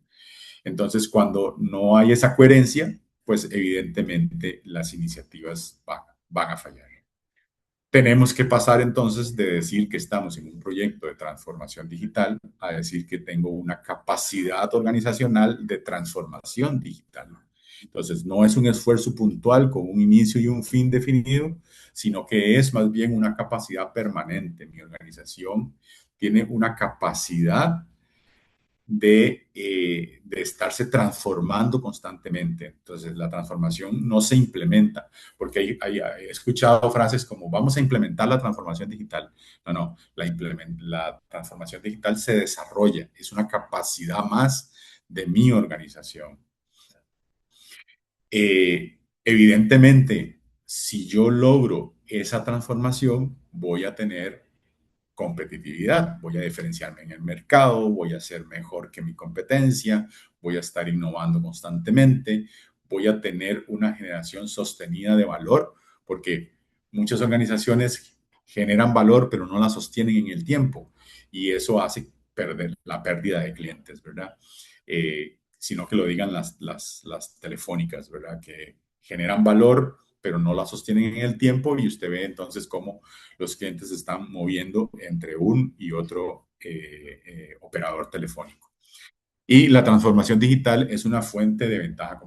Entonces, cuando no hay esa coherencia, pues evidentemente las iniciativas van a fallar. Tenemos que pasar entonces de decir que estamos en un proyecto de transformación digital a decir que tengo una capacidad organizacional de transformación digital. Entonces, no es un esfuerzo puntual con un inicio y un fin definido, sino que es más bien una capacidad permanente. Mi organización tiene una capacidad de estarse transformando constantemente. Entonces, la transformación no se implementa, porque he escuchado frases como vamos a implementar la transformación digital. No, la transformación digital se desarrolla, es una capacidad más de mi organización. Evidentemente, si yo logro esa transformación, voy a tener competitividad, voy a diferenciarme en el mercado, voy a ser mejor que mi competencia, voy a estar innovando constantemente, voy a tener una generación sostenida de valor, porque muchas organizaciones generan valor, pero no la sostienen en el tiempo, y eso hace perder la pérdida de clientes, ¿verdad? Sino que lo digan las telefónicas, ¿verdad? Que generan valor, pero no la sostienen en el tiempo y usted ve entonces cómo los clientes se están moviendo entre un y otro operador telefónico. Y la transformación digital es una fuente de ventaja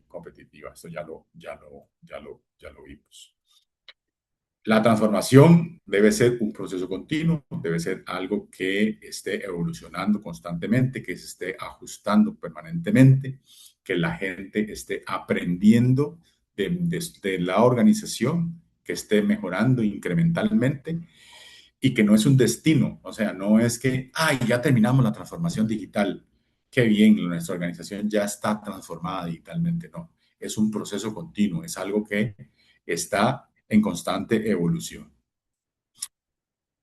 competitiva. Esto ya lo vimos. La transformación debe ser un proceso continuo, debe ser algo que esté evolucionando constantemente, que se esté ajustando permanentemente, que la gente esté aprendiendo de la organización, que esté mejorando incrementalmente y que no es un destino. O sea, no es que, ay, ya terminamos la transformación digital, qué bien, nuestra organización ya está transformada digitalmente. No, es un proceso continuo, es algo que está en constante evolución.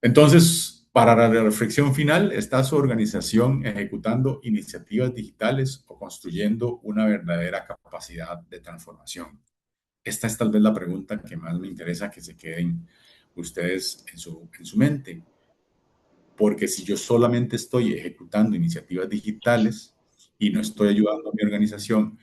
Entonces, para la reflexión final, ¿está su organización ejecutando iniciativas digitales o construyendo una verdadera capacidad de transformación? Esta es tal vez la pregunta que más me interesa que se queden ustedes en su mente. Porque si yo solamente estoy ejecutando iniciativas digitales y no estoy ayudando a mi organización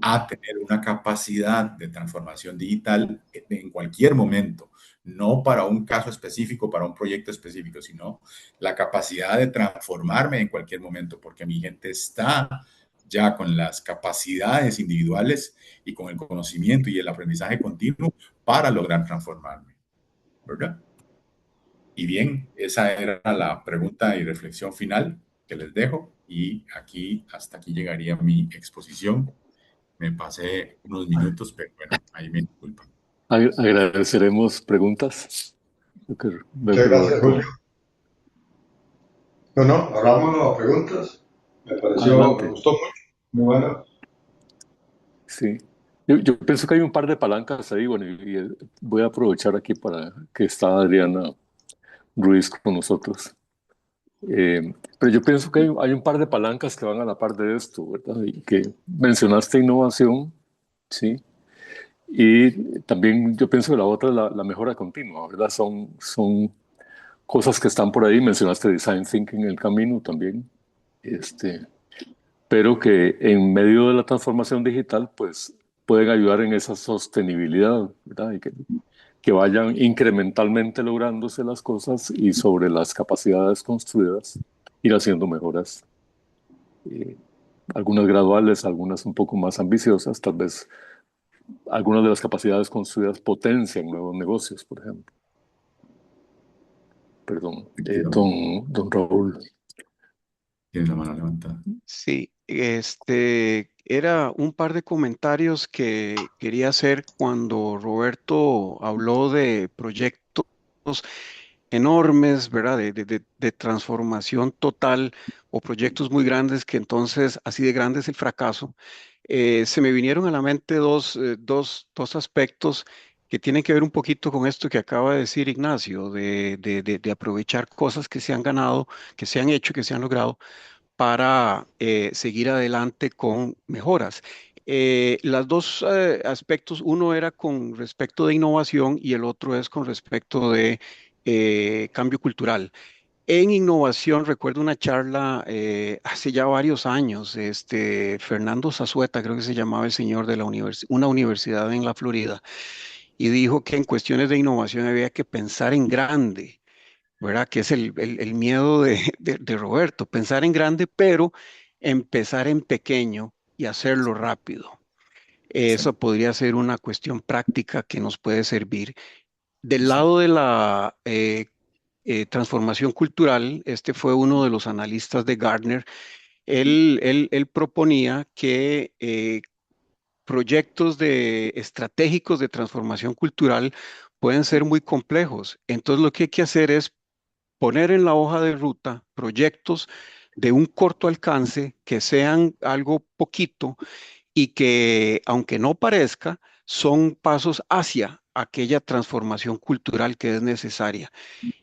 a tener una capacidad de transformación digital en cualquier momento, no para un caso específico, para un proyecto específico, sino la capacidad de transformarme en cualquier momento, porque mi gente está ya con las capacidades individuales y con el conocimiento y el aprendizaje continuo para lograr transformarme, ¿verdad? Y bien, esa era la pregunta y reflexión final que les dejo y hasta aquí llegaría mi exposición. Me pasé unos minutos, pero bueno, ahí me disculpan. Agradeceremos preguntas. Muchas gracias, Julio. No, hablamos de preguntas. Me gustó mucho. Muy bueno. Sí. Yo pienso que hay un par de palancas ahí, bueno, y voy a aprovechar aquí para que está Adriana Ruiz con nosotros. Pero yo pienso que hay un par de palancas que van a la par de esto, ¿verdad? Y que mencionaste innovación, ¿sí? Y también yo pienso que la otra es la mejora continua, ¿verdad? Son cosas que están por ahí. Mencionaste design thinking en el camino también. Este, pero que en medio de la transformación digital, pues pueden ayudar en esa sostenibilidad, ¿verdad? Y que vayan incrementalmente lográndose las cosas y sobre las capacidades construidas, ir haciendo mejoras. eh, Algunas graduales, algunas un poco más ambiciosas, tal vez algunas de las capacidades construidas potencian nuevos negocios, por ejemplo. Perdón, Efectivamente, don Raúl. tiene la mano levantada. Sí, era un par de comentarios que quería hacer cuando Roberto habló de proyectos enormes, ¿verdad? De transformación total o proyectos muy grandes que entonces así de grande es el fracaso. Se me vinieron a la mente dos aspectos que tienen que ver un poquito con esto que acaba de decir Ignacio, de aprovechar cosas que se han ganado, que se han hecho, que se han logrado para seguir adelante con mejoras. Las dos aspectos, uno era con respecto de innovación y el otro es con respecto de cambio cultural. En innovación, recuerdo una charla hace ya varios años, Fernando Zazueta, creo que se llamaba el señor de una universidad en la Florida, y dijo que en cuestiones de innovación había que pensar en grande, ¿verdad? Que es el miedo de Roberto, pensar en grande, pero empezar en pequeño y hacerlo rápido. Sí, Eso podría ser una cuestión práctica que nos puede servir. Del sí, lado de la transformación cultural, este fue uno de los analistas de Gartner. Él proponía que proyectos estratégicos de transformación cultural pueden ser muy complejos. Entonces, lo que hay que hacer es poner en la hoja de ruta proyectos de un corto alcance que sean algo poquito y que, aunque no parezca, son pasos hacia aquella transformación cultural que es necesaria.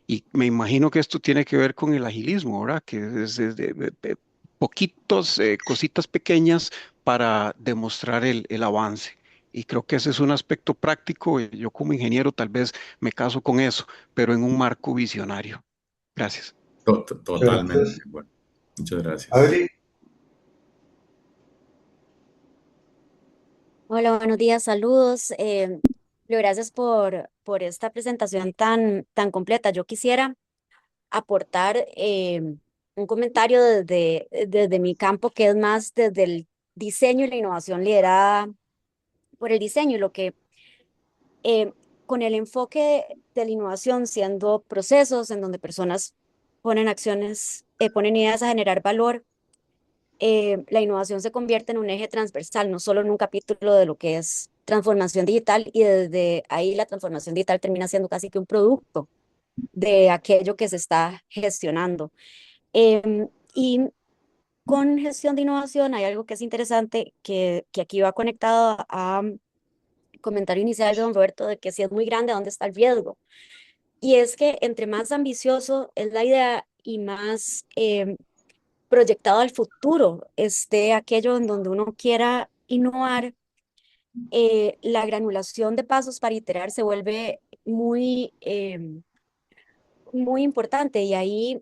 Y me imagino que esto tiene que ver con el agilismo, ¿verdad? Que es de poquitos, cositas pequeñas para demostrar el avance. Y creo que ese es un aspecto práctico. Yo como ingeniero tal vez me caso con eso, pero en un marco visionario. Gracias. totalmente. Gracias. Bueno, muchas gracias. Adri, Hola, buenos días, saludos. Gracias por esta presentación tan completa. Yo quisiera aportar un comentario desde mi campo, que es más desde el diseño y la innovación liderada por el diseño, y lo que eh, con el enfoque de la innovación siendo procesos en donde personas ponen acciones, ponen ideas a generar valor. La innovación se convierte en un eje transversal, no solo en un capítulo de lo que es transformación digital, y desde ahí la transformación digital termina siendo casi que un producto de aquello que se está gestionando. Y con gestión de innovación hay algo que es interesante, que aquí va conectado a comentario inicial de don Roberto, de que si es muy grande, ¿dónde está el riesgo? Y es que entre más ambicioso es la idea y más proyectado al futuro esté aquello en donde uno quiera innovar, la granulación de pasos para iterar se vuelve muy importante, y ahí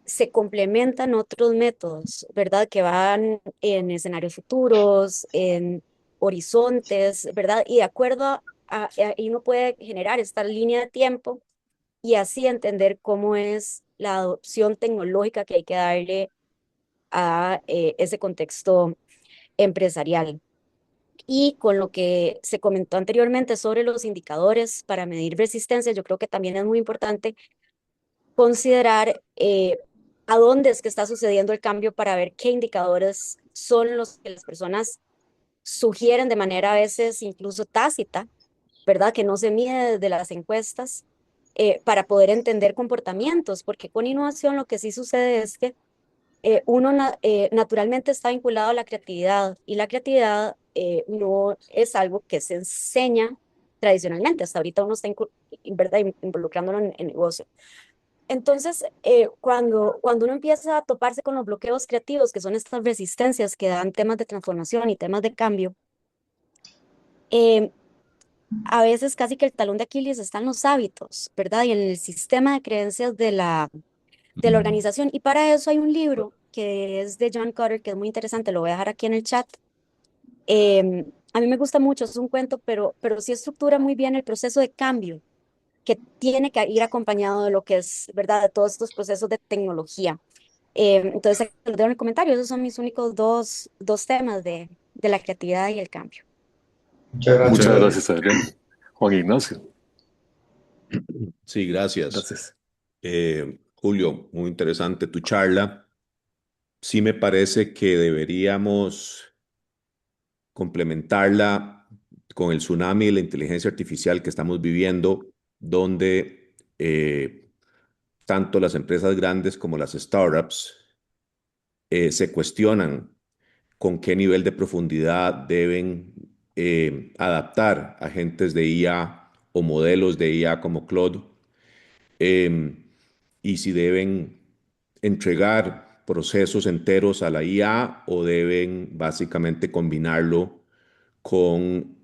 se complementan otros métodos, ¿verdad? Que van en escenarios futuros, en horizontes, ¿verdad? Y de acuerdo ahí uno puede generar esta línea de tiempo y así entender cómo es la adopción tecnológica que hay que darle a ese contexto empresarial. Y con lo que se comentó anteriormente sobre los indicadores para medir resistencia, yo creo que también es muy importante considerar a dónde es que está sucediendo el cambio, para ver qué indicadores son los que las personas sugieren de manera a veces incluso tácita, ¿verdad? Que no se mide desde las encuestas, para poder entender comportamientos, porque con innovación lo que sí sucede es que uno naturalmente está vinculado a la creatividad, y la creatividad no es algo que se enseña tradicionalmente. Hasta ahorita uno está ¿verdad? Involucrándolo en negocio. Entonces, cuando uno empieza a toparse con los bloqueos creativos, que son estas resistencias que dan temas de transformación y temas de cambio, a veces casi que el talón de Aquiles está en los hábitos, ¿verdad? Y en el sistema de creencias de la organización. Y para eso hay un libro que es de John Cotter, que es muy interesante, lo voy a dejar aquí en el chat. A mí me gusta mucho, es un cuento, pero sí estructura muy bien el proceso de cambio que tiene que ir acompañado de lo que es, ¿verdad?, de todos estos procesos de tecnología. Entonces, aquí lo dejo en el comentario, esos son mis únicos dos temas de la creatividad y el cambio. Muchas Muchas gracias. gracias, Adrián. Juan Ignacio, Sí, gracias. gracias. Julio, muy interesante tu charla. Sí me parece que deberíamos complementarla con el tsunami de la inteligencia artificial que estamos viviendo, donde tanto las empresas grandes como las startups se cuestionan con qué nivel de profundidad deben adaptar agentes de IA o modelos de IA como Claude, eh, y si deben entregar procesos enteros a la IA o deben básicamente combinarlo con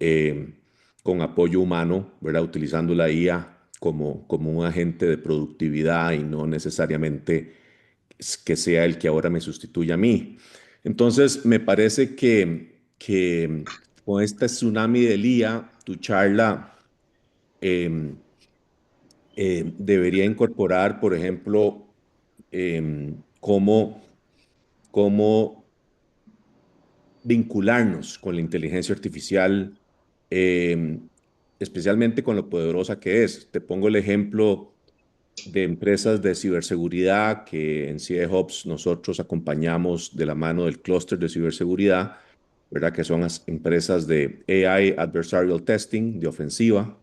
apoyo humano, ¿verdad? Utilizando la IA como un agente de productividad y no necesariamente que sea el que ahora me sustituya a mí. Entonces, me parece que con este tsunami del IA, tu charla eh, debería incorporar, por ejemplo, cómo, cómo vincularnos con la inteligencia artificial, eh, especialmente con lo poderosa que es. Te pongo el ejemplo de empresas de ciberseguridad que en CIE Hubs nosotros acompañamos de la mano del clúster de ciberseguridad, ¿verdad? Que son las empresas de AI Adversarial Testing, de ofensiva,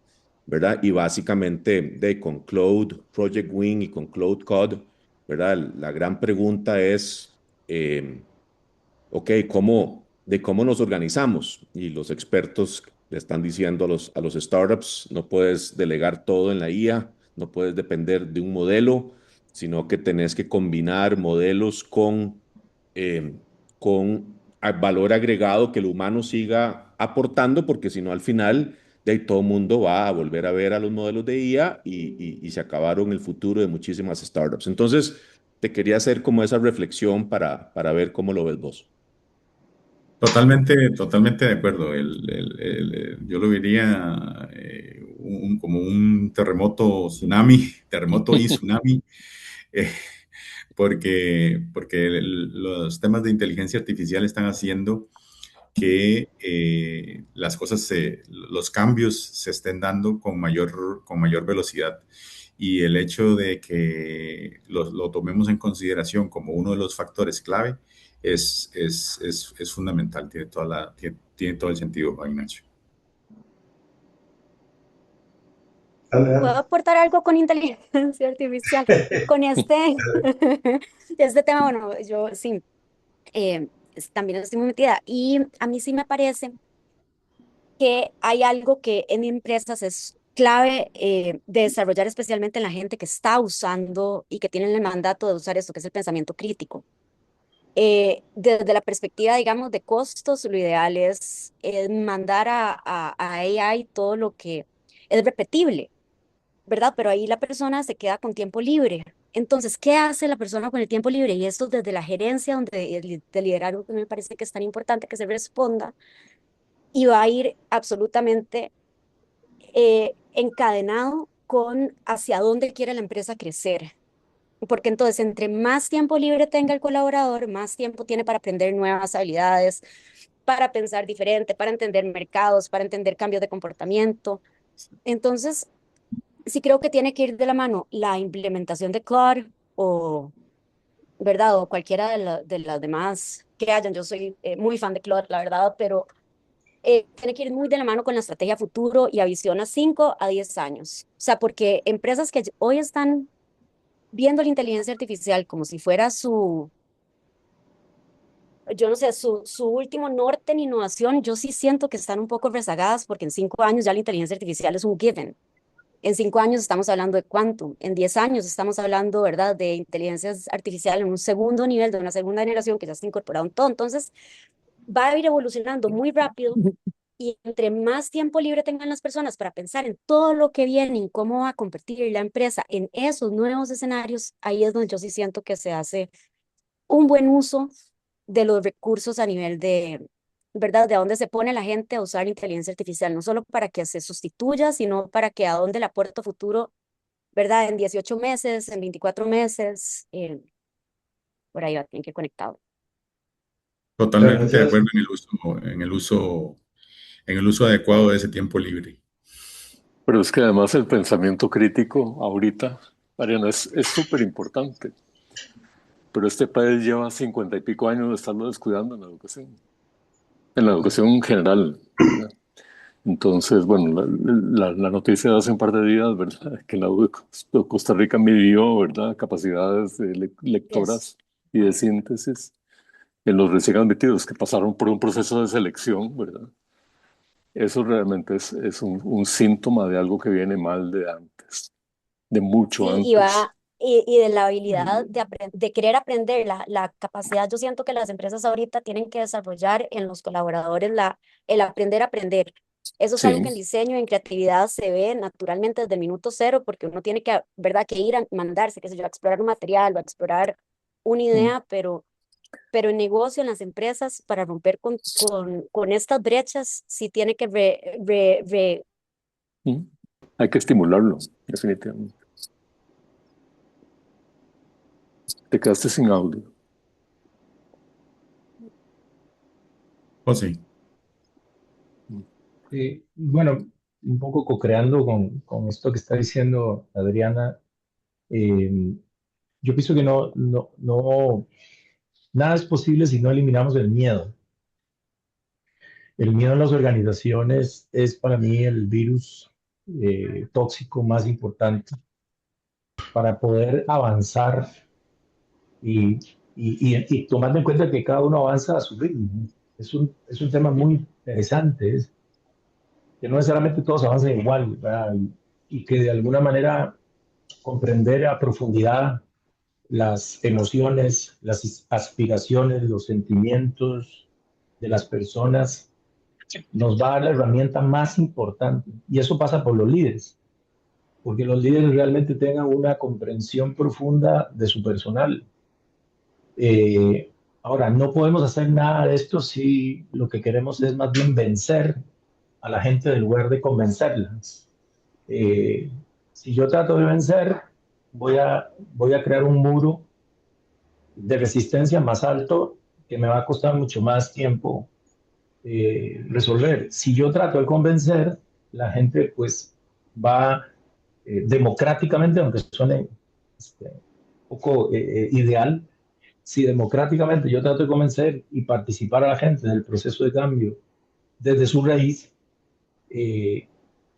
¿verdad? Y básicamente con Cloud Project Wing y con Cloud Code, ¿verdad? La gran pregunta es, ok, ¿cómo nos organizamos? Y los expertos le están diciendo a los startups, no puedes delegar todo en la IA, no puedes depender de un modelo, sino que tenés que combinar modelos con valor agregado que el humano siga aportando, porque si no, al final de ahí todo el mundo va a volver a ver a los modelos de IA y se acabaron el futuro de muchísimas startups. Entonces, te quería hacer como esa reflexión para ver cómo lo ves vos. Totalmente, totalmente de acuerdo. Yo lo diría como un terremoto, tsunami, terremoto y tsunami, eh, porque los temas de inteligencia artificial están haciendo que las cosas, los cambios se estén dando con mayor velocidad. Y el hecho de que lo tomemos en consideración como uno de los factores clave es fundamental, tiene todo el sentido, Juan Ignacio. ¿Puedo aportar algo con inteligencia artificial? Con este tema, bueno, yo sí, también estoy muy metida y a mí sí me parece que hay algo que en empresas es clave de desarrollar, especialmente en la gente que está usando y que tienen el mandato de usar esto, que es el pensamiento crítico. Desde la perspectiva, digamos, de costos, lo ideal es mandar a AI todo lo que es repetible, ¿verdad? Pero ahí la persona se queda con tiempo libre. Entonces, ¿qué hace la persona con el tiempo libre? Y esto desde la gerencia, donde de liderazgo, que me parece que es tan importante que se responda, y va a ir absolutamente encadenado con hacia dónde quiere la empresa crecer. Porque entonces, entre más tiempo libre tenga el colaborador, más tiempo tiene para aprender nuevas habilidades, para pensar diferente, para entender mercados, para entender cambios de comportamiento. Entonces, sí creo que tiene que ir de la mano la implementación de Claude o, ¿verdad? O cualquiera de las demás que hayan. Yo soy muy fan de Claude, la verdad, pero tiene que ir muy de la mano con la estrategia futuro y a visión a 5 a 10 años. O sea, porque empresas que hoy están viendo la inteligencia artificial como si fuera yo no sé, su último norte en innovación, yo sí siento que están un poco rezagadas porque en 5 años ya la inteligencia artificial es un given. En 5 años estamos hablando de quantum, en 10 años estamos hablando, ¿verdad?, de inteligencia artificial en un segundo nivel, de una segunda generación que ya está incorporado en todo. Entonces, va a ir evolucionando muy rápido Y entre más tiempo libre tengan las personas para pensar en todo lo que viene y cómo va a competir la empresa en esos nuevos escenarios, ahí es donde yo sí siento que se hace un buen uso de los recursos a nivel de, ¿verdad? De dónde se pone la gente a usar la inteligencia artificial, no solo para que se sustituya, sino para que a dónde la aporta futuro, ¿verdad? En 18 meses, en 24 meses, por ahí va, tienen que ir conectado. Totalmente de acuerdo en el uso adecuado de ese tiempo libre. Pero es que además el pensamiento crítico ahorita, Mariana, es súper importante. Pero este país lleva 50 y pico años de estarlo descuidando en la educación general, ¿verdad? Entonces, bueno, la noticia de hace un par de días, ¿verdad? Que la U de Costa Rica midió, ¿verdad? Capacidades lectoras y de síntesis en los recién admitidos que pasaron por un proceso de selección, ¿verdad? Eso realmente es un síntoma de algo que viene mal de antes, de mucho Sí, antes. y de la habilidad de querer aprender, la capacidad, yo siento que las empresas ahorita tienen que desarrollar en los colaboradores el aprender a aprender. Eso es algo que en Sí. diseño, en creatividad se ve naturalmente desde el minuto cero, porque uno tiene que, ¿verdad?, que ir a mandarse, qué sé yo, a explorar un material o a explorar una idea, pero en negocio, en las empresas, para romper con estas brechas, sí tiene que Mm. Hay que estimularlo, definitivamente. Te quedaste sin audio. José. Bueno, un poco co-creando con esto que está diciendo Adriana, yo pienso que nada es posible si no eliminamos el miedo. El miedo en las organizaciones es para mí el virus tóxico más importante para poder avanzar y, y tomando en cuenta que cada uno avanza a su ritmo. Es un tema muy interesante, es que no necesariamente todos avanzan igual, ¿verdad? Y que de alguna manera comprender a profundidad las emociones, las aspiraciones, los sentimientos de las personas nos va a dar la herramienta más importante. Y eso pasa por los líderes, porque los líderes realmente tengan una comprensión profunda de su personal. Ahora, no podemos hacer nada de esto si lo que queremos es más bien vencer a la gente en lugar de convencerla. Eh, si yo trato de vencer, voy a crear un muro de resistencia más alto que me va a costar mucho más tiempo resolver. Si yo trato de convencer, la gente pues va democráticamente, aunque suene un poco ideal, si democráticamente yo trato de convencer y participar a la gente del proceso de cambio desde su raíz, eh,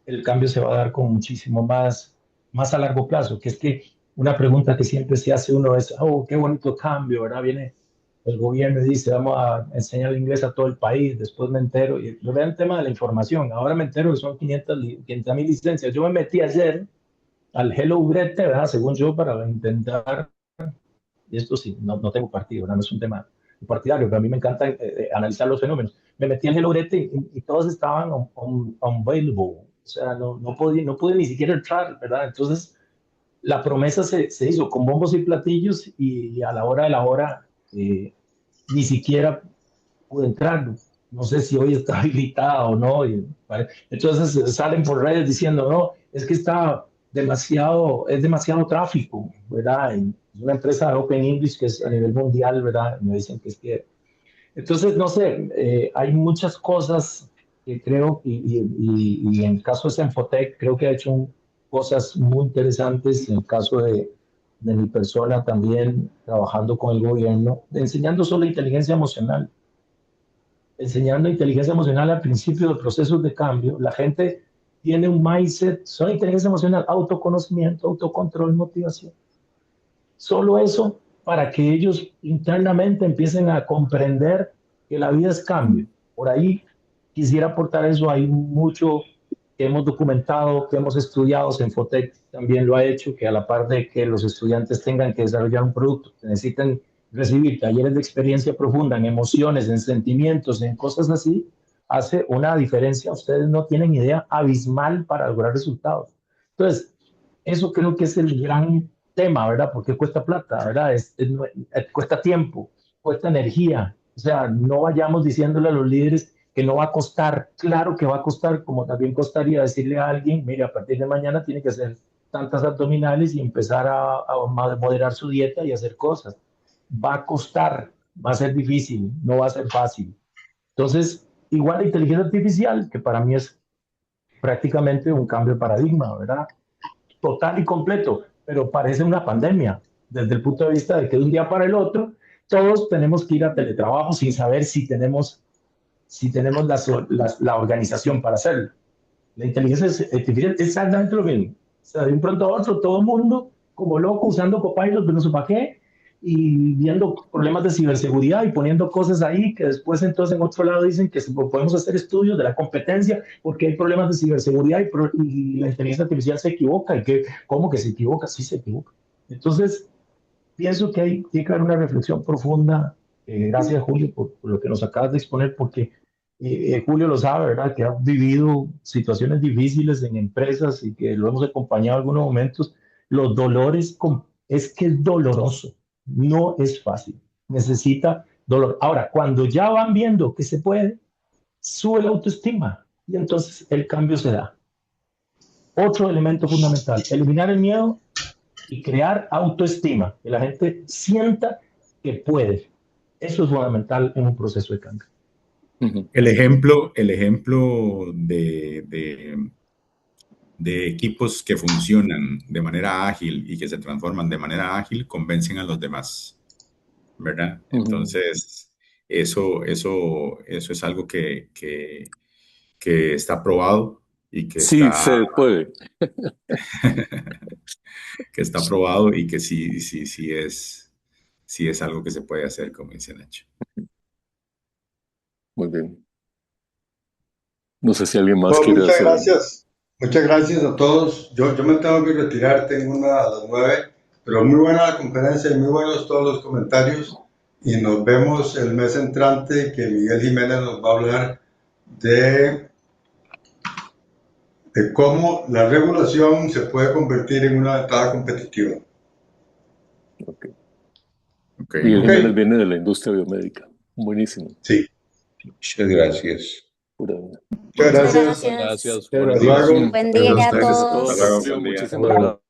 el cambio se va a dar con muchísimo más a largo plazo, que es que una pregunta que siempre se hace uno es, oh, qué bonito cambio, ¿verdad? Viene el gobierno y dice, vamos a enseñar el inglés a todo el país, después me entero, y lo vean el tema de la información, ahora me entero que son 500,000 licencias. Yo me metí ayer al Hello Brete, ¿verdad? Según yo, para intentar, y esto sí, no tengo partido, ¿verdad? No es un tema partidario, pero a mí me encanta analizar los fenómenos. Me metí al Hello Brete y todos estaban unavailable, o sea, no pude ni siquiera entrar, ¿verdad? Entonces, la promesa se hizo con bombos y platillos y a la hora de la hora ni siquiera pude entrar. No sé si hoy está habilitada o no. Entonces salen por redes diciendo, no, es que es demasiado tráfico, ¿verdad? Es una empresa de Open English que es a nivel mundial, ¿verdad? Me dicen que es que... Entonces, no sé, hay muchas cosas que creo, y en el caso de Senfotec, creo que ha hecho cosas muy interesantes, en el caso de mi persona también, trabajando con el gobierno, enseñando solo inteligencia emocional, enseñando inteligencia emocional al principio de procesos de cambio. La gente tiene un mindset, solo inteligencia emocional, autoconocimiento, autocontrol, motivación. Solo eso para que ellos internamente empiecen a comprender que la vida es cambio. Por ahí quisiera aportar eso. Hay mucho que hemos documentado, que hemos estudiado. Senfotec también lo ha hecho, que a la par de que los estudiantes tengan que desarrollar un producto, que necesitan recibir talleres de experiencia profunda en emociones, en sentimientos, en cosas así, hace una diferencia, ustedes no tienen idea, abismal para lograr resultados. Entonces, eso creo que es el gran tema, ¿verdad? Porque cuesta plata, ¿verdad? Cuesta tiempo, cuesta energía. O sea, no vayamos diciéndole a los líderes que no va a costar. Claro que va a costar, como también costaría decirle a alguien, mire, a partir de mañana tiene que hacer tantas abdominales y empezar a moderar su dieta y hacer cosas. Va a costar, va a ser difícil, no va a ser fácil. Entonces, igual la inteligencia artificial, que para mí es prácticamente un cambio de paradigma, ¿verdad? Total y completo, pero parece una pandemia, desde el punto de vista de que de un día para el otro todos tenemos que ir a teletrabajo sin saber si tenemos la organización para hacerlo. La inteligencia artificial es exactamente lo mismo. O sea, de un pronto a otro, todo el mundo como loco usando Copilot, pero no sé para qué, y viendo problemas de ciberseguridad y poniendo cosas ahí que después entonces en otro lado dicen que podemos hacer estudios de la competencia porque hay problemas de ciberseguridad y la inteligencia artificial se equivoca. ¿Y que cómo que se equivoca? Sí se equivoca. Entonces, pienso que tiene que haber una reflexión profunda. Gracias, Julio, por lo que nos acabas de exponer, porque Julio lo sabe, ¿verdad? Que ha vivido situaciones difíciles en empresas y que lo hemos acompañado en algunos momentos. Los dolores, es que es doloroso, no es fácil, necesita dolor. Ahora, cuando ya van viendo que se puede, sube la autoestima y entonces el cambio se da. Otro elemento fundamental, eliminar el miedo y crear autoestima, que la gente sienta que puede. Eso es fundamental en un proceso de cambio. El ejemplo de equipos que funcionan de manera ágil y que se transforman de manera ágil convencen a los demás, ¿verdad? Entonces, eso es algo que está probado y que Sí, se puede. que está probado y que sí es algo que se puede hacer, como dice Nacho. Muy bien. No sé si alguien más quiere Muchas hacer. gracias. Muchas gracias a todos. Yo me tengo que retirar, tengo una a las 9, pero muy buena la conferencia y muy buenos todos los comentarios. Y nos vemos el mes entrante, que Miguel Jiménez nos va a hablar de cómo la regulación se puede convertir en una ventaja competitiva. Okay. Miguel Jiménez viene de la industria biomédica. Buenísimo. Sí. Muchas gracias. Muchas gracias. Gracias. Buenos días. Hasta luego. Buen día a Gracias a todos. todos. Muchísimas gracias.